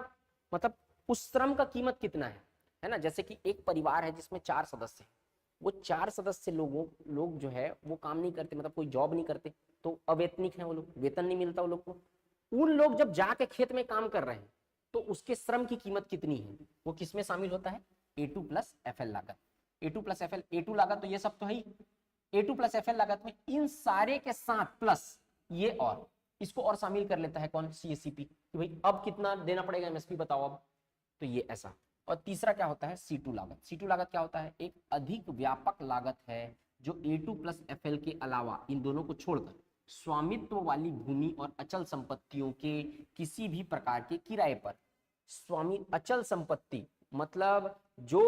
मतलब उस श्रम का कीमत कितना है ना। जैसे कि एक परिवार है जिसमें 4 सदस्य हैं, वो 4 सदस्य लोग जो है वो काम नहीं करते, मतलब कोई जॉब नहीं करते, तो अवेतनिक है वो लोग, वेतन नहीं मिलता वो लोग को। उन लोग जब जाके खेत में काम कर रहे हैं तो उसके श्रम की कीमत कितनी है, वो किसमें शामिल होता है? A2 प्लस FL लागत। A2 प्लस FL, A2 लागत तो ये सब तो है ही, A2 प्लस FL लागत में इन सारे के साथ प्लस ये और इसको और शामिल कर लेता है कौन? CACP, कि भाई अब कितना देना पड़ेगा MSP बताओ अब, तो ये ऐसा। और तीसरा क्या होता है? C2 लागत। C2 लागत क्या होता है? एक अधिक व्यापक लागत है जो A2 प्लस FL के अलावा इन दोनों को छोड़कर स्वामित्व वाली भूमि और अचल संपत्तियों के किसी भी प्रकार के किराए पर अचल संपत्ति, मतलब जो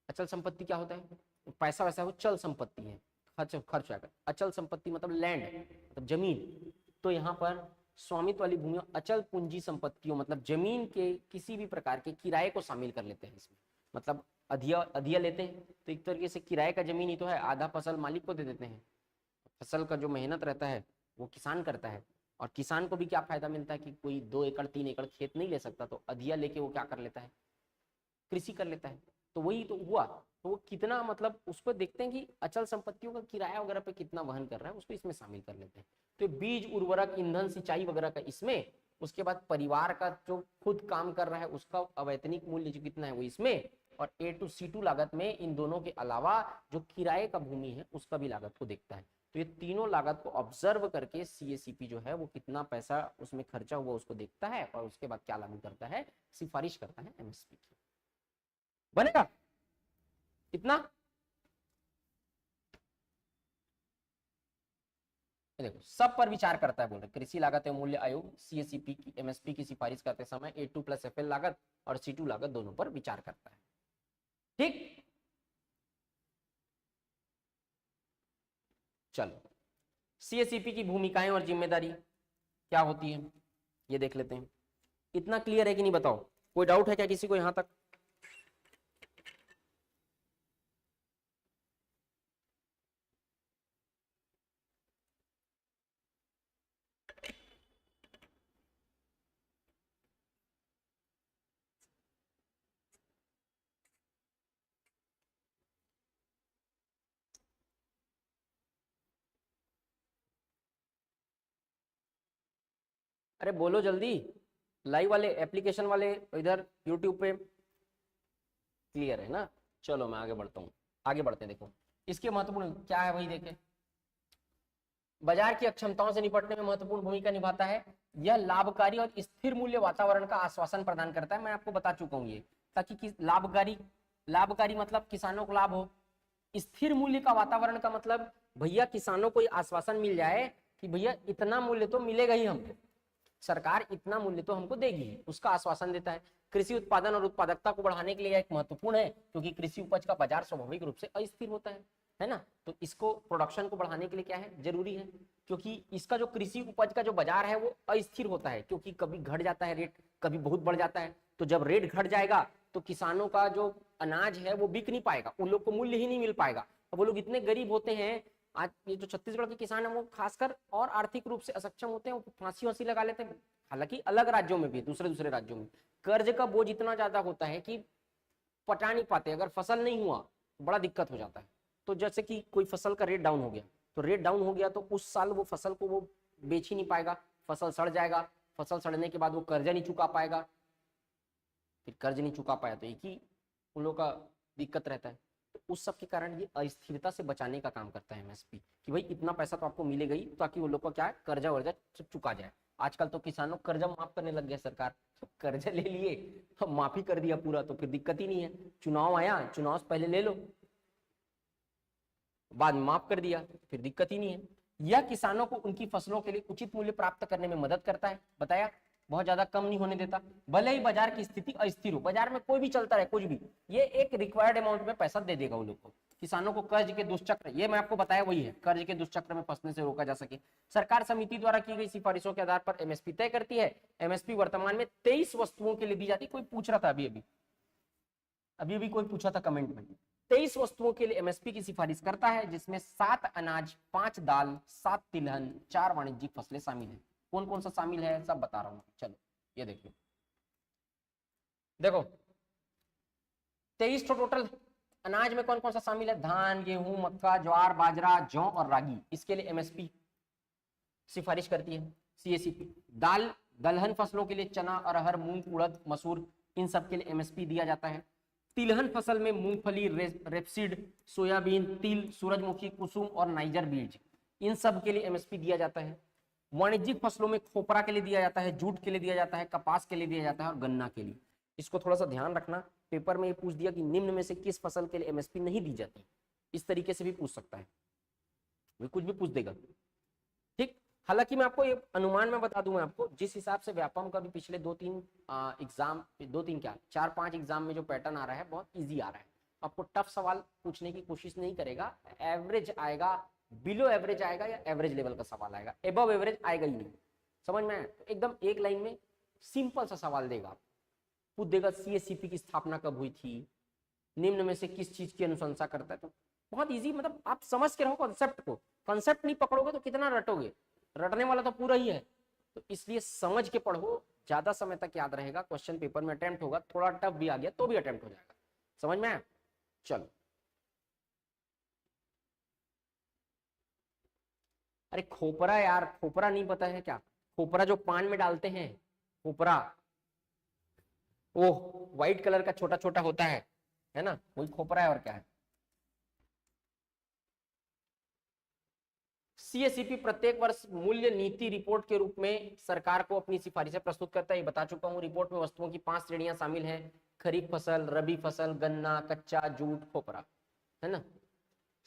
अचल संपत्ति क्या होता है? पैसा वैसा वो चल संपत्ति है, खर्च आकर। अचल संपत्ति मतलब लैंड, मतलब जमीन। तो यहाँ पर स्वामित्व वाली भूमि, अचल पूंजी संपत्तियों मतलब जमीन के किसी भी प्रकार के किराए को शामिल कर लेते हैं इसमें। मतलब अधिया लेते हैं तो एक तरीके से किराए का जमीन ही तो है, आधा फसल मालिक को दे देते हैं, फसल का जो मेहनत रहता है वो किसान करता है। और किसान को भी क्या फायदा मिलता है कि कोई 2 एकड़ 3 एकड़ खेत नहीं ले सकता, तो अधिया लेके वो क्या कर लेता है? कृषि कर लेता है। तो वही तो हुआ। तो वो कितना, मतलब उसको देखते हैं कि अचल संपत्तियों का किराया वगैरह पे कितना वहन कर रहा है, उसको इसमें शामिल कर लेते हैं। तो बीज, उर्वरक, ईंधन, सिंचाई वगैरह का इसमें, उसके बाद परिवार का जो खुद काम कर रहा है उसका अवैतनिक मूल्य जो कितना है वो इसमें, और A2 C2 लागत में इन दोनों के अलावा जो किराए का भूमि है उसका भी लागत को देखता है। तो ये तीनों लागत को ऑब्जर्व करके CACP जो है वो कितना पैसा उसमें खर्चा हुआ उसको देखता है, और उसके बाद क्या लागू करता है? सिफारिश करता है MSP की। बनेगा इतना? देखो सब पर विचार करता है बोल रहे, कृषि लागत एवं मूल्य आयोग CACP की MSP की सिफारिश करते समय A2 प्लस FL लागत और C2 लागत दोनों पर विचार करता है। ठीक, चलो CACP की भूमिकाएं और जिम्मेदारी क्या होती है ये देख लेते हैं। इतना क्लियर है कि नहीं बताओ? कोई डाउट है क्या किसी को यहां तक? अरे बोलो जल्दी, लाइव वाले एप्लीकेशन वाले इधर यूट्यूब पे क्लियर है ना। चलो मैं आगे बढ़ता हूँ, आगे बढ़ते हैं। देखो इसके महत्वपूर्ण क्या है वही देखें। बाजार की अक्षमताओं से निपटने में महत्वपूर्ण भूमिका निभाता है। यह लाभकारी और स्थिर मूल्य वातावरण का आश्वासन प्रदान करता है। मैं आपको बता चुका हूँ ये, ताकि लाभकारी, लाभकारी मतलब किसानों को लाभ हो। स्थिर मूल्य का वातावरण का मतलब भैया किसानों को आश्वासन मिल जाए कि भैया इतना मूल्य तो मिलेगा ही हमको, सरकार इतना मूल्य तो हमको देगी, उसका आश्वासन देता है। कृषि उत्पादन और उत्पादकता को बढ़ाने के लिए एक महत्वपूर्ण है, क्योंकि कृषि उपज का बाजार स्वाभाविक रूप से अस्थिर होता है ना। तो इसको प्रोडक्शन को बढ़ाने के लिए क्या है, जरूरी है, क्योंकि इसका जो कृषि उपज का जो बाजार है वो अस्थिर होता है, क्योंकि कभी घट जाता है रेट, कभी बहुत बढ़ जाता है। तो जब रेट घट जाएगा तो किसानों का जो अनाज है वो बिक नहीं पाएगा, उन लोग को मूल्य ही नहीं मिल पाएगा। अब वो लोग इतने गरीब होते हैं, आज ये जो छत्तीसगढ़ के किसान है वो खासकर और आर्थिक रूप से असक्षम होते हैं, वो फांसी वांसी लगा लेते हैं। हालांकि अलग राज्यों में भी, दूसरे दूसरे राज्यों में कर्ज का बोझ इतना ज्यादा होता है कि पटा नहीं पाते, अगर फसल नहीं हुआ तो बड़ा दिक्कत हो जाता है। तो जैसे कि कोई फसल का रेट डाउन हो गया, तो रेट डाउन हो गया तो उस साल वो फसल को वो बेच ही नहीं पाएगा, फसल सड़ जाएगा, फसल सड़ने के बाद वो कर्जा नहीं चुका पाएगा, फिर कर्ज नहीं चुका पाया तो एक ही उन लोगों का दिक्कत रहता है। तो उस सब के कारण ये अस्थिरता से बचाने का काम करता है एमएसपी, कि भाई इतना पैसा तो आपको मिलेगा ही, ताकि वो लोग का क्या है, कर्जा वर्जा चुका जाए। आजकल तो किसानों कर्जा माफ करने लग गया सरकार, तो कर्जा ले लिए, अब माफी कर दिया पूरा, तो फिर दिक्कत ही नहीं है। चुनाव आया, चुनाव से पहले ले लो, बाद में माफ कर दिया, फिर दिक्कत ही नहीं है। यह किसानों को उनकी फसलों के लिए उचित मूल्य प्राप्त करने में मदद करता है, बताया, बहुत ज्यादा कम नहीं होने देता। भले ही बाजार की स्थिति अस्थिर हो, बाजार में कोई भी चलता रहे कुछ भी, ये एक रिक्वायर्ड अमाउंट में पैसा दे देगा उन लोग को। किसानों को कर्ज के दुष्चक्र, ये मैं आपको बताया वही है, कर्ज के दुष्चक्र में फंसने से रोका जा सके। सरकार समिति द्वारा की गई सिफारिशों के आधार पर एमएसपी तय करती है। एमएसपी वर्तमान में 23 वस्तुओं के लिए दी जाती है। कोई पूछ रहा था अभी कोई पूछा था कमेंट में, 23 वस्तुओं के लिए एमएसपी की सिफारिश करता है, जिसमें 7 अनाज, 5 दाल, 7 तिलहन, 4 वाणिज्यिक फसलें शामिल है। कौन कौन सा शामिल है सब बता रहा हूं। चलो ये देखिए, देखो 23 टोटल अनाज में कौन कौन सा शामिल है, धान, गेहूं, मक्का, ज्वार, बाजरा, जौ और रागी। इसके लिए एमएसपी सिफारिश करती है सीएसीपी। दाल, दलहन फसलों के लिए चना, अरहर, मूंग, उड़द, मसूर, इन सब के लिए एमएसपी दिया जाता है। तिलहन फसल में मूंगफली, रेपसीड, सोयाबीन, तिल, सूरजमुखी, कुसुम और नाइजर बीज, इन सब के लिए एमएसपी दिया जाता है। वाणिज्यिक फसलों में खोपरा के लिए दिया जाता है, जूट के लिए दिया जाता है, कपास के लिए दिया जाता है और गन्ना के लिए। इसको थोड़ा सा ध्यान रखना, पेपर में ये पूछ दिया कि निम्न में से किस फसल के लिए एमएसपी नहीं दी जाती, इस तरीके से भी पूछ सकता है, वो कुछ भी पूछ देगा। ठीक, हालांकि मैं आपको ये अनुमान में बता दूं, मैं आपको जिस हिसाब से व्यापम का भी पिछले 2-3 एग्जाम, 2-3 क्या 4-5 एग्जाम में जो पैटर्न आ रहा है बहुत इजी आ रहा है। आपको टफ सवाल पूछने की कोशिश नहीं करेगा, एवरेज आएगा, बिलो एवरेज आएगा या एवरेज लेवल का सवाल आएगा, एबव एवरेज आएगा ही नहीं। समझ में आया? तो एकदम एक लाइन में सिंपल सा सवाल देगा, पूछ देगा सीएससीपी की स्थापना कब हुई थी, निम्न में से किस चीज की अनुशंसा करता है। तो बहुत इजी, मतलब आप समझ के रहो कॉन्सेप्ट को, कॉन्सेप्ट नहीं पकड़ोगे तो कितना रटोगे, रटने वाला तो पूरा ही है। तो इसलिए समझ के पढ़ो, ज्यादा समय तक याद रहेगा, क्वेश्चन पेपर में अटेम्प्ट होगा, थोड़ा टफ भी आ गया तो भी अटेम्प्ट हो जाएगा। समझ में आया? चलो, अरे खोपरा यार, खोपरा नहीं पता है क्या? खोपरा जो पान में डालते हैं, खोपरा, वो व्हाइट कलर का छोटा छोटा होता है ना, वही खोपरा है और क्या है। सीएससीपी प्रत्येक वर्ष मूल्य नीति रिपोर्ट के रूप में सरकार को अपनी सिफारिशें प्रस्तुत करता है, ये बता चुका हूं। रिपोर्ट में वस्तुओं की 5 श्रेणियां शामिल हैं, खरीफ फसल, रबी फसल, गन्ना, कच्चा, जूट, खोपरा, है ना।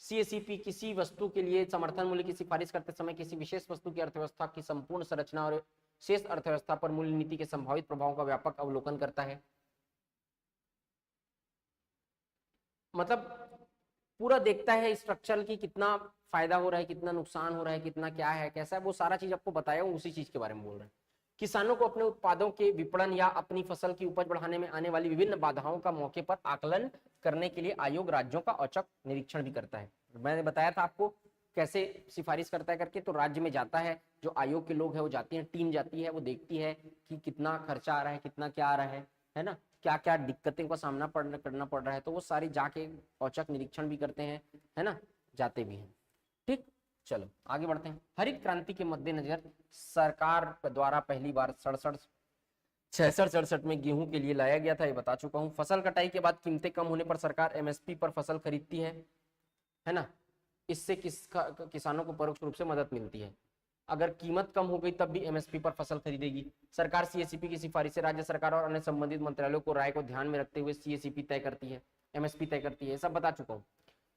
सीएससीपी किसी वस्तु के लिए समर्थन मूल्य की सिफारिश करते समय किसी विशेष वस्तु की अर्थव्यवस्था की संपूर्ण संरचना और शेष अर्थव्यवस्था पर मूल्य नीति के संभावित प्रभाव का व्यापक अवलोकन करता है। मतलब पूरा देखता है स्ट्रक्चर की, कितना फायदा हो रहा है, कितना नुकसान हो रहा है, कितना क्या है, कैसा है, वो सारा चीज आपको बताया हूँ, उसी चीज के बारे में बोल रहे हैं। किसानों को अपने उत्पादों के विपणन या अपनी फसल की उपज बढ़ाने में आने वाली विभिन्न बाधाओं का मौके पर आकलन करने के लिए आयोग राज्यों का औचक निरीक्षण भी करता है। मैंने बताया था आपको कैसे सिफारिश करता है करके, तो राज्य में जाता है, जो आयोग के लोग हैं वो जाती हैं, टीम जाती है, वो देखती है कि कितना खर्चा आ रहा है, कितना क्या आ रहा है ना, क्या क्या दिक्कतों का सामना करना पड़ रहा है, तो वो सारी जाके औचक निरीक्षण भी करते हैं, है ना, जाते भी हैं। ठीक, चलो आगे बढ़ते हैं। हरित क्रांति के मद्देनजर सरकार द्वारा पहली बार 66 में गेहूं के लिए लाया गया था, ये बता चुका हूं। फसल कटाई के बाद कीमतें कम होने पर सरकार एमएसपी पर फसल खरीदती है ना। इससे किसानों को परोक्ष रूप से मदद मिलती है। अगर कीमत कम हो गई तब भी एमएसपी पर फसल खरीदेगी। सरकार सीएसपी की सिफारिश से राज्य सरकार और अन्य संबंधित मंत्रालयों को राय को ध्यान में रखते हुए सीएसपी तय करती है, एमएसपी तय करती है, सब बता चुका हूँ।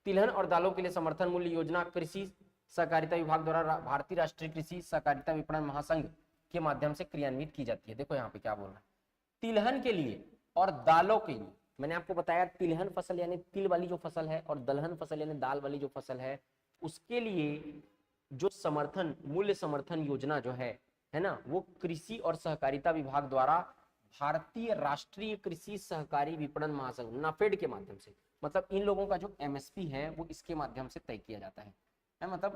तिलहन और दालों के लिए समर्थन मूल्य योजना कृषि सहकारिता विभाग द्वारा भारतीय राष्ट्रीय कृषि सहकारिता विपणन महासंघ के माध्यम से क्रियान्वित की जाती है। देखो यहाँ पे क्या बोल रहा है, तिलहन के लिए और दालों के लिए। मैंने आपको बताया तिलहन फसल यानी तिल वाली जो फसल है और दलहन फसल यानी दाल वाली जो फसल है, उसके लिए जो समर्थन मूल्य समर्थन योजना जो है ना, वो कृषि और सहकारिता विभाग द्वारा भारतीय राष्ट्रीय कृषि सहकारी विपणन महासंघ नाफेड के माध्यम से, मतलब इन लोगों का जो एमएसपी है वो इसके माध्यम से तय किया जाता है। मतलब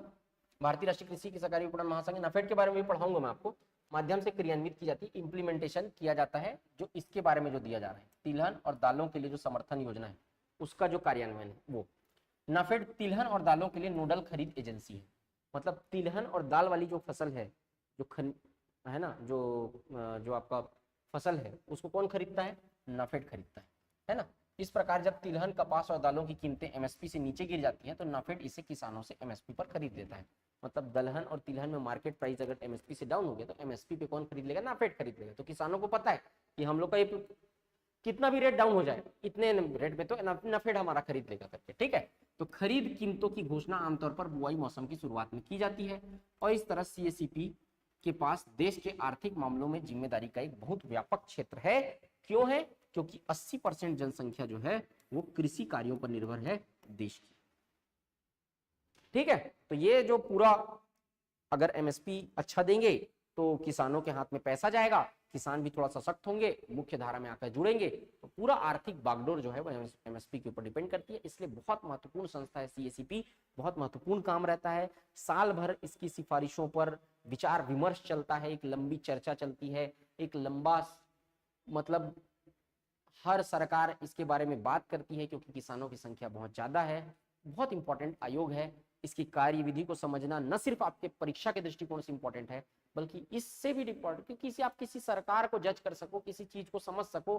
भारतीय राष्ट्रीय कृषि सहकारी विपणन महासंघ नाफेड के बारे में भी पढ़ाऊंगा मैं आपको, माध्यम से क्रियान्वित की जाती है, इंप्लीमेंटेशन किया जाता है। जो इसके बारे में जो दिया जा रहा है तिलहन और दालों के लिए जो समर्थन योजना है उसका जो कार्यान्वयन है वो नाफेड तिलहन और दालों के लिए नोडल खरीद एजेंसी है। मतलब तिलहन और दाल वाली जो फसल है, जो है ना, जो आपका फसल है उसको कौन खरीदता है, नाफेड खरीदता है ना। इस प्रकार जब तिलहन कपास और दालों की कीमतें एमएसपी से नीचे गिर जाती हैं तो नाफेड इसे किसानों से एमएसपी पर खरीद लेता है। मतलब दलहन और तिलहन में मार्केट प्राइस अगर एमएसपी से डाउन हो गया तो एमएसपी पे कौन खरीद लेगा, नाफेड खरीद लेगा। तो किसानों को पता है कि हम लोग का ये कितना भी रेट डाउन हो जाए इतने रेट पे तो नाफेड हमारा खरीद लेगा करके, ठीक है। तो खरीद कीमतों की घोषणा आमतौर पर बुआई मौसम की शुरुआत में की जाती है और इस तरह सीएसईपी के पास देश के आर्थिक मामलों में जिम्मेदारी का एक बहुत व्यापक क्षेत्र है। क्यों है, क्योंकि 80% जनसंख्या जो है वो कृषि कार्यों पर निर्भर है देश की, ठीक है। तो ये जो पूरा अगर एमएसपी अच्छा देंगे तो किसानों के हाथ में पैसा जाएगा, किसान भी थोड़ा सशक्त होंगे, मुख्य धारा में आकर जुड़ेंगे, तो पूरा आर्थिक बागडोर जो है वो एमएसपी के ऊपर डिपेंड करती है। इसलिए बहुत महत्वपूर्ण संस्था है सीएसईपी, बहुत महत्वपूर्ण काम रहता है। साल भर इसकी सिफारिशों पर विचार विमर्श चलता है, एक लंबी चर्चा चलती है, एक लंबा मतलब हर सरकार इसके बारे में बात करती है क्योंकि किसानों की संख्या बहुत ज्यादा है। बहुत इंपॉर्टेंट आयोग है। इसकी कार्यविधि को समझना न सिर्फ आपके परीक्षा के दृष्टिकोण से इंपॉर्टेंट है बल्कि इससे भी इंपॉर्टेंट, क्योंकि इससे आप किसी सरकार को जज कर सको, किसी चीज को समझ सको,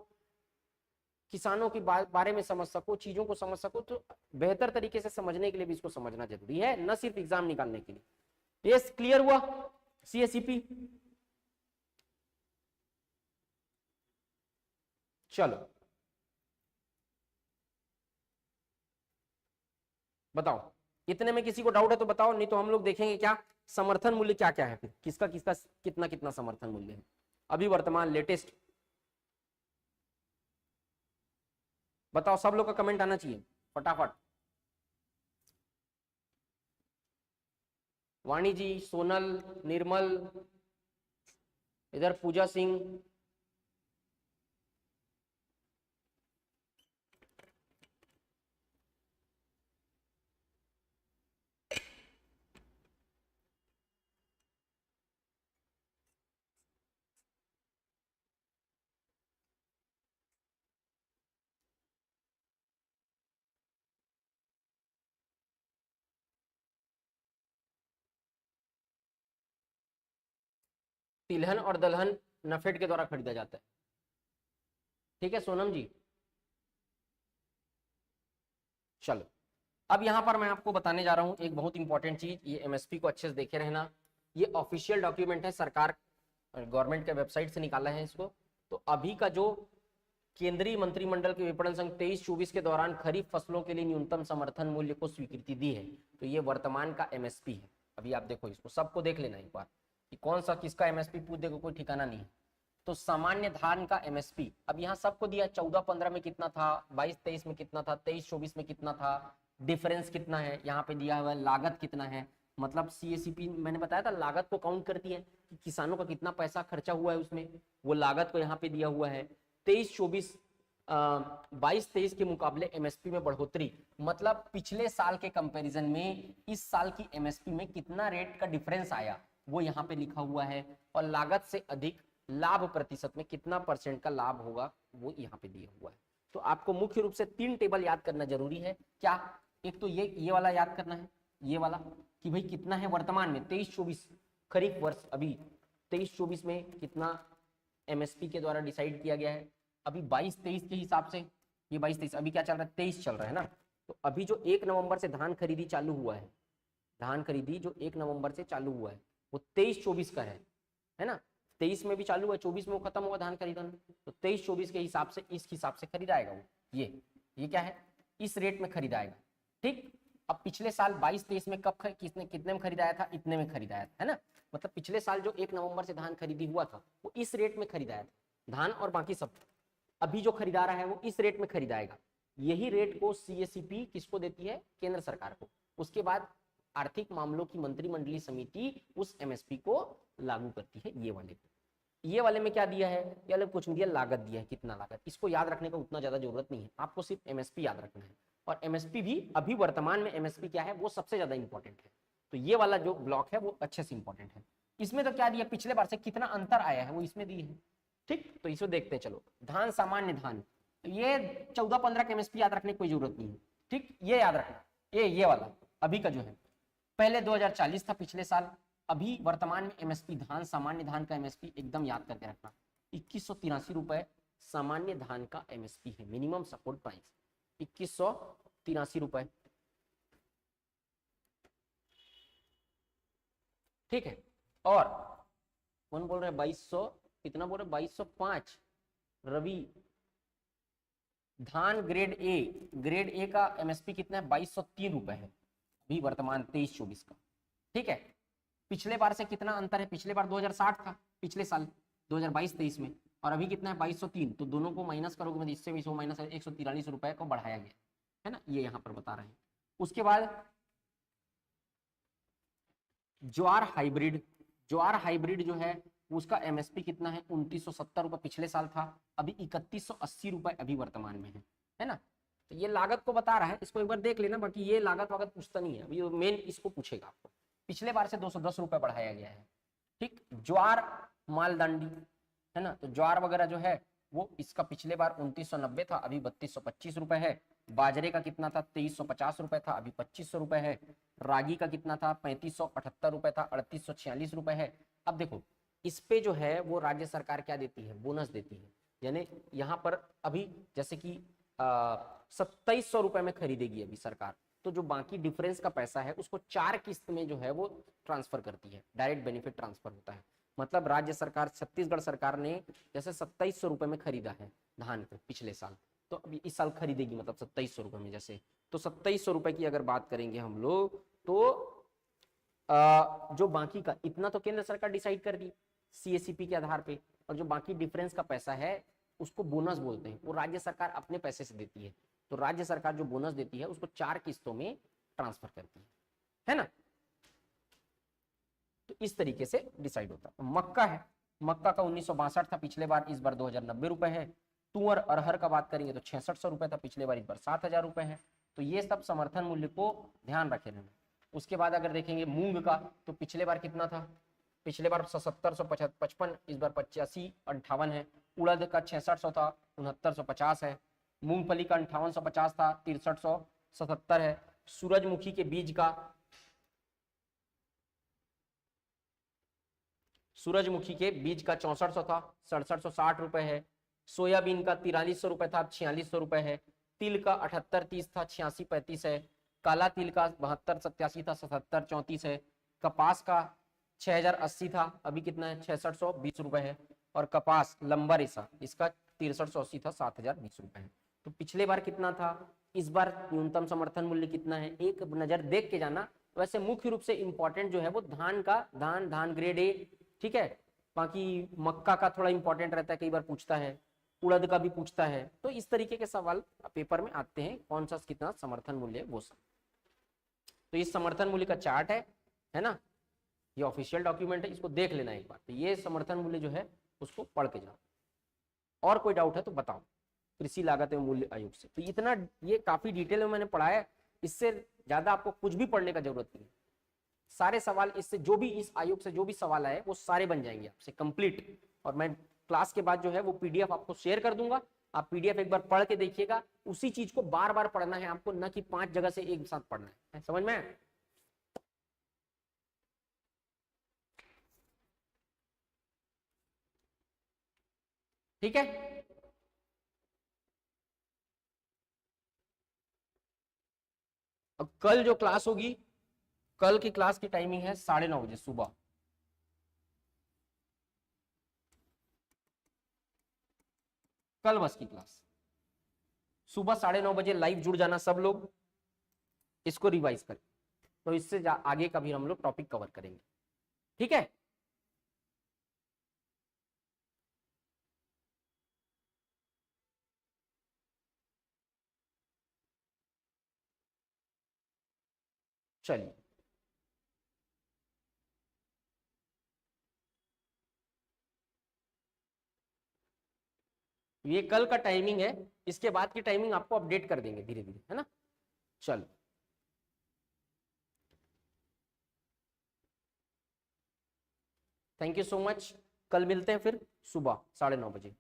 किसानों के बारे में समझ सको, चीजों को समझ सको, तो बेहतर तरीके से समझने के लिए भी इसको समझना जरूरी है, न सिर्फ एग्जाम निकालने के लिए। यस, क्लियर हुआ सीएसईपी। चलो बताओ, इतने में किसी को डाउट है तो बताओ, नहीं तो हम लोग देखेंगे क्या समर्थन मूल्य क्या क्या है, फिर किसका किसका कितना कितना समर्थन मूल्य है अभी वर्तमान लेटेस्ट। बताओ, सब लोग का कमेंट आना चाहिए फटाफट। वाणी जी, सोनल, निर्मल, इधर पूजा सिंह, तिलहन और दलहन नाफेड के द्वारा खरीदा जाता है, ठीक है सोनम जी। चलो, अब यहां पर मैं आपको बताने जा रहा हूं एक बहुत इंपॉर्टेंट चीज, ये एमएसपी को अच्छे से देखे रहना। ये ऑफिशियल डॉक्यूमेंट है, सरकार गवर्नमेंट के वेबसाइट से निकाला है इसको। तो अभी का जो केंद्रीय मंत्रिमंडल के विपणन संघ 23-24 के दौरान खरीफ फसलों के लिए न्यूनतम समर्थन मूल्य को स्वीकृति दी है, तो ये वर्तमान का एमएसपी है। अभी आप देखो, इसको सबको देख लेना एक बार कि कौन सा किसका एमएसपी पूछ देगा, कोई ठिकाना नहीं है। तो सामान्य धान का एमएसपी अब यहाँ सबको दिया, 14-15 में कितना था, 22-23 में कितना था, 23-24 में कितना था, डिफरेंस कितना है यहाँ पे दिया हुआ है, लागत कितना है। मतलब सीएसईपी मैंने बताया था लागत को काउंट करती है कि किसानों का कितना पैसा खर्चा हुआ है उसमें, वो लागत को यहाँ पे दिया हुआ है। 23-24 22-23 के मुकाबले एमएसपी में बढ़ोतरी, मतलब पिछले साल के कंपैरिजन में इस साल की एमएसपी में कितना रेट का डिफरेंस आया वो यहाँ पे लिखा हुआ है, और लागत से अधिक लाभ प्रतिशत में कितना % का लाभ होगा वो यहाँ पे दिया हुआ है। तो आपको मुख्य रूप से 3 टेबल याद करना जरूरी है। क्या, एक तो ये वाला याद करना है, ये वाला, कि भाई कितना है वर्तमान में 23-24 खरीफ वर्ष, अभी 23-24 में कितना एमएसपी के द्वारा डिसाइड किया गया है। अभी 22-23 के हिसाब से, ये 22-23 अभी क्या चल रहा है, 23 चल रहा है ना। तो अभी जो 1 नवंबर से धान खरीदी चालू हुआ है, धान खरीदी जो 1 नवंबर से चालू हुआ है वो 23-24 का है ना। 23 में भी चालू हुआ, 24 में वो खत्म हुआ धान खरीदना, तो 23-24 के हिसाब से, इस हिसाब से खरीदाएगा वो। ये क्या है, इस रेट में खरीदाएगा, ठीक। अब पिछले साल 22-23 में कब कितने में खरीदाया था, इतने में खरीदाया था, है ना। मतलब पिछले साल जो 1 नवंबर से धान खरीदी हुआ था वो इस रेट में खरीदाया था, धान और बाकी सब। अभी जो खरीदा रहा है वो इस रेट में खरीदाएगा। यही रेट को सीएससीपी किसको देती है, केंद्र सरकार को। उसके बाद आर्थिक मामलों की मंत्रिमंडलीय समिति उस एमएसपी को लागू करती है। ये वाले में क्या दिया है, ये वाले कुछ नहीं दिया, लागत दिया है, कितना लागत। इसको याद रखने का उतना ज्यादा जरूरत नहीं है, आपको सिर्फ एमएसपी याद रखना है। और एमएसपी भी अभी वर्तमान में एमएसपी क्या है वो सबसे ज्यादा इंपॉर्टेंट है। तो ये वाला जो ब्लॉक है वो अच्छे से इंपॉर्टेंट है। इसमें तो क्या दिया, पिछले बार से कितना अंतर आया है वो इसमें दी है, ठीक। तो इसको देखते हैं, चलो। धान, सामान्य धान, तो ये 14-15 का एमएसपी याद रखने की कोई जरूरत नहीं है, ठीक। ये याद रखना, ये वाला अभी का जो है, पहले 2040 था पिछले साल, अभी वर्तमान में एमएसपी धान, सामान्य धान का एमएसपी एकदम याद करके रखना, 2183 रुपए सामान्य धान का एमएसपी है, मिनिमम सपोर्ट प्राइस 2183 रुपए, ठीक है। और कौन बोल रहे हैं 2200, कितना बोल रहे 2205 रवि धान ग्रेड ए का एमएसपी कितना है, 2203 रुपए है अभी वर्तमान 23-24 का, ठीक है। पिछले बार से कितना अंतर है, पिछले बार 2060 था पिछले साल 2022-23 में, और अभी कितना है 2203, तो दोनों को माइनस करोगे मतलब इससे भी माइनस 143 रुपए को बढ़ाया गया है ना, ये यहाँ पर बता रहे हैं। उसके बाद ज्वार हाइब्रिड जो है उसका एमएसपी कितना है, 2970 रुपए पिछले साल था, अभी 3180 रुपए अभी वर्तमान में है ना। तो ये लागत को बता रहा है, इसको एक बार देख लेना, बाकी ये लागत वागत पूछता नहीं है, अभी मेन इसको पूछेगा आपको। पिछले बार से 210 रुपए बढ़ाया गया है, ठीक। ज्वार मालदंडी है ना, तो ज्वार वगैरह जो है वो इसका पिछले बार 2990 था, अभी 3225 रुपए है। बाजरे का कितना था, 2350 रुपए था, अभी 2500 रुपए है। रागी का कितना था, 3578 रुपए था, 3846 रुपए है। अब देखो इस पे जो है वो राज्य सरकार क्या देती है, बोनस देती है, यानी यहाँ पर अभी जैसे कि 2700 रुपए में खरीदेगी अभी सरकार, तो जो बाकी डिफरेंस का पैसा है उसको 4 किस्त में जो है वो ट्रांसफर करती है, डायरेक्ट बेनिफिट ट्रांसफर होता है। मतलब राज्य सरकार, छत्तीसगढ़ सरकार ने जैसे 2700 रुपए में खरीदा है धान को पिछले साल, तो अभी इस साल खरीदेगी मतलब 2700 रुपए में, जैसे तो 2700 रुपए की अगर बात करेंगे हम लोग, तो जो बाकी का इतना तो केंद्र सरकार डिसाइड कर दी सीएससीपी के आधार पे, और जो बाकी डिफरेंस का पैसा है उसको बोनस बोलते हैं, वो राज्य सरकार अपने पैसे से देती है। तो राज्य सरकार जो बोनस देती है उसको 4 किस्तों में ट्रांसफर करती है ना। तो इस तरीके से डिसाइड होता है। मक्का है, मक्का का 1962 था पिछले बार, इस बार 2090 रुपए है। तुअर अरहर का बात करेंगे तो 6600 रुपए था पिछले बार, इस बार 7000 रुपए है। तो ये सब समर्थन मूल्य को ध्यान रखे रहना। उसके बाद अगर देखेंगे मूंग का, तो पिछले बार कितना था, पिछले बार 7755, इस बार 8558 है। उड़द का 6600 था, 6950 है। मूंगफली का 5850 था, 6377 है। सूरजमुखी के बीज का, सूरजमुखी के बीज का 6400 था, 6760 रुपए है। सोयाबीन का 4300 रुपए था, 4600 रुपए है। तिल का 7830 था, 8635 है। काला तिल का 7287 था, 7734 है। कपास का 6080 था, अभी कितना है 6620 रुपए है। और कपास लंबा रेशा इसका 6380 था, 7020 रुपए है। तो पिछले बार कितना था, इस बार न्यूनतम समर्थन मूल्य कितना है, एक नजर देख के जाना। वैसे मुख्य रूप से इंपॉर्टेंट जो है वो धान का, धान ग्रेड ए, ठीक है। बाकी मक्का का थोड़ा इंपॉर्टेंट रहता है, कई बार पूछता है, उड़द का भी पूछता है। तो इस तरीके के सवाल पेपर में आते हैं, कौन सा कितना समर्थन मूल्य है वो सब। तो इस समर्थन मूल्य का चार्ट है ना, ये ऑफिशियल डॉक्यूमेंट है, इसको देख लेना एक बार। तो ये समर्थन मूल्य जो है उसको पढ़ के जाओ। और कोई डाउट है तो बताओ, कृषि लागत एवं मूल्य आयोग से। तो इतना ये काफी डिटेल में मैंने पढ़ाया, इससे ज्यादा आपको कुछ भी पढ़ने का जरूरत नहीं है। सारे सवाल इससे, जो भी इस आयोग से जो भी सवाल आए वो सारे बन जाएंगे आपसे कंप्लीट। और मैं क्लास के बाद जो है वो पीडीएफ आपको शेयर कर दूंगा, आप पीडीएफ एक बार पढ़ के देखिएगा। उसी चीज को बार बार पढ़ना है आपको, न कि 5 जगह से एक साथ पढ़ना है। समझ में? ठीक है। अब कल जो क्लास होगी, कल की क्लास की टाइमिंग है 9:30 बजे सुबह। कल बस की क्लास सुबह 9:30 बजे लाइव जुड़ जाना सब लोग, इसको रिवाइज करें, तो इससे आगे का भी हम लोग टॉपिक कवर करेंगे। ठीक है। चलिए, ये कल का टाइमिंग है, इसके बाद की टाइमिंग आपको अपडेट कर देंगे धीरे धीरे, है ना। चलो, थैंक यू सो मच। कल मिलते हैं फिर सुबह 9:30 बजे।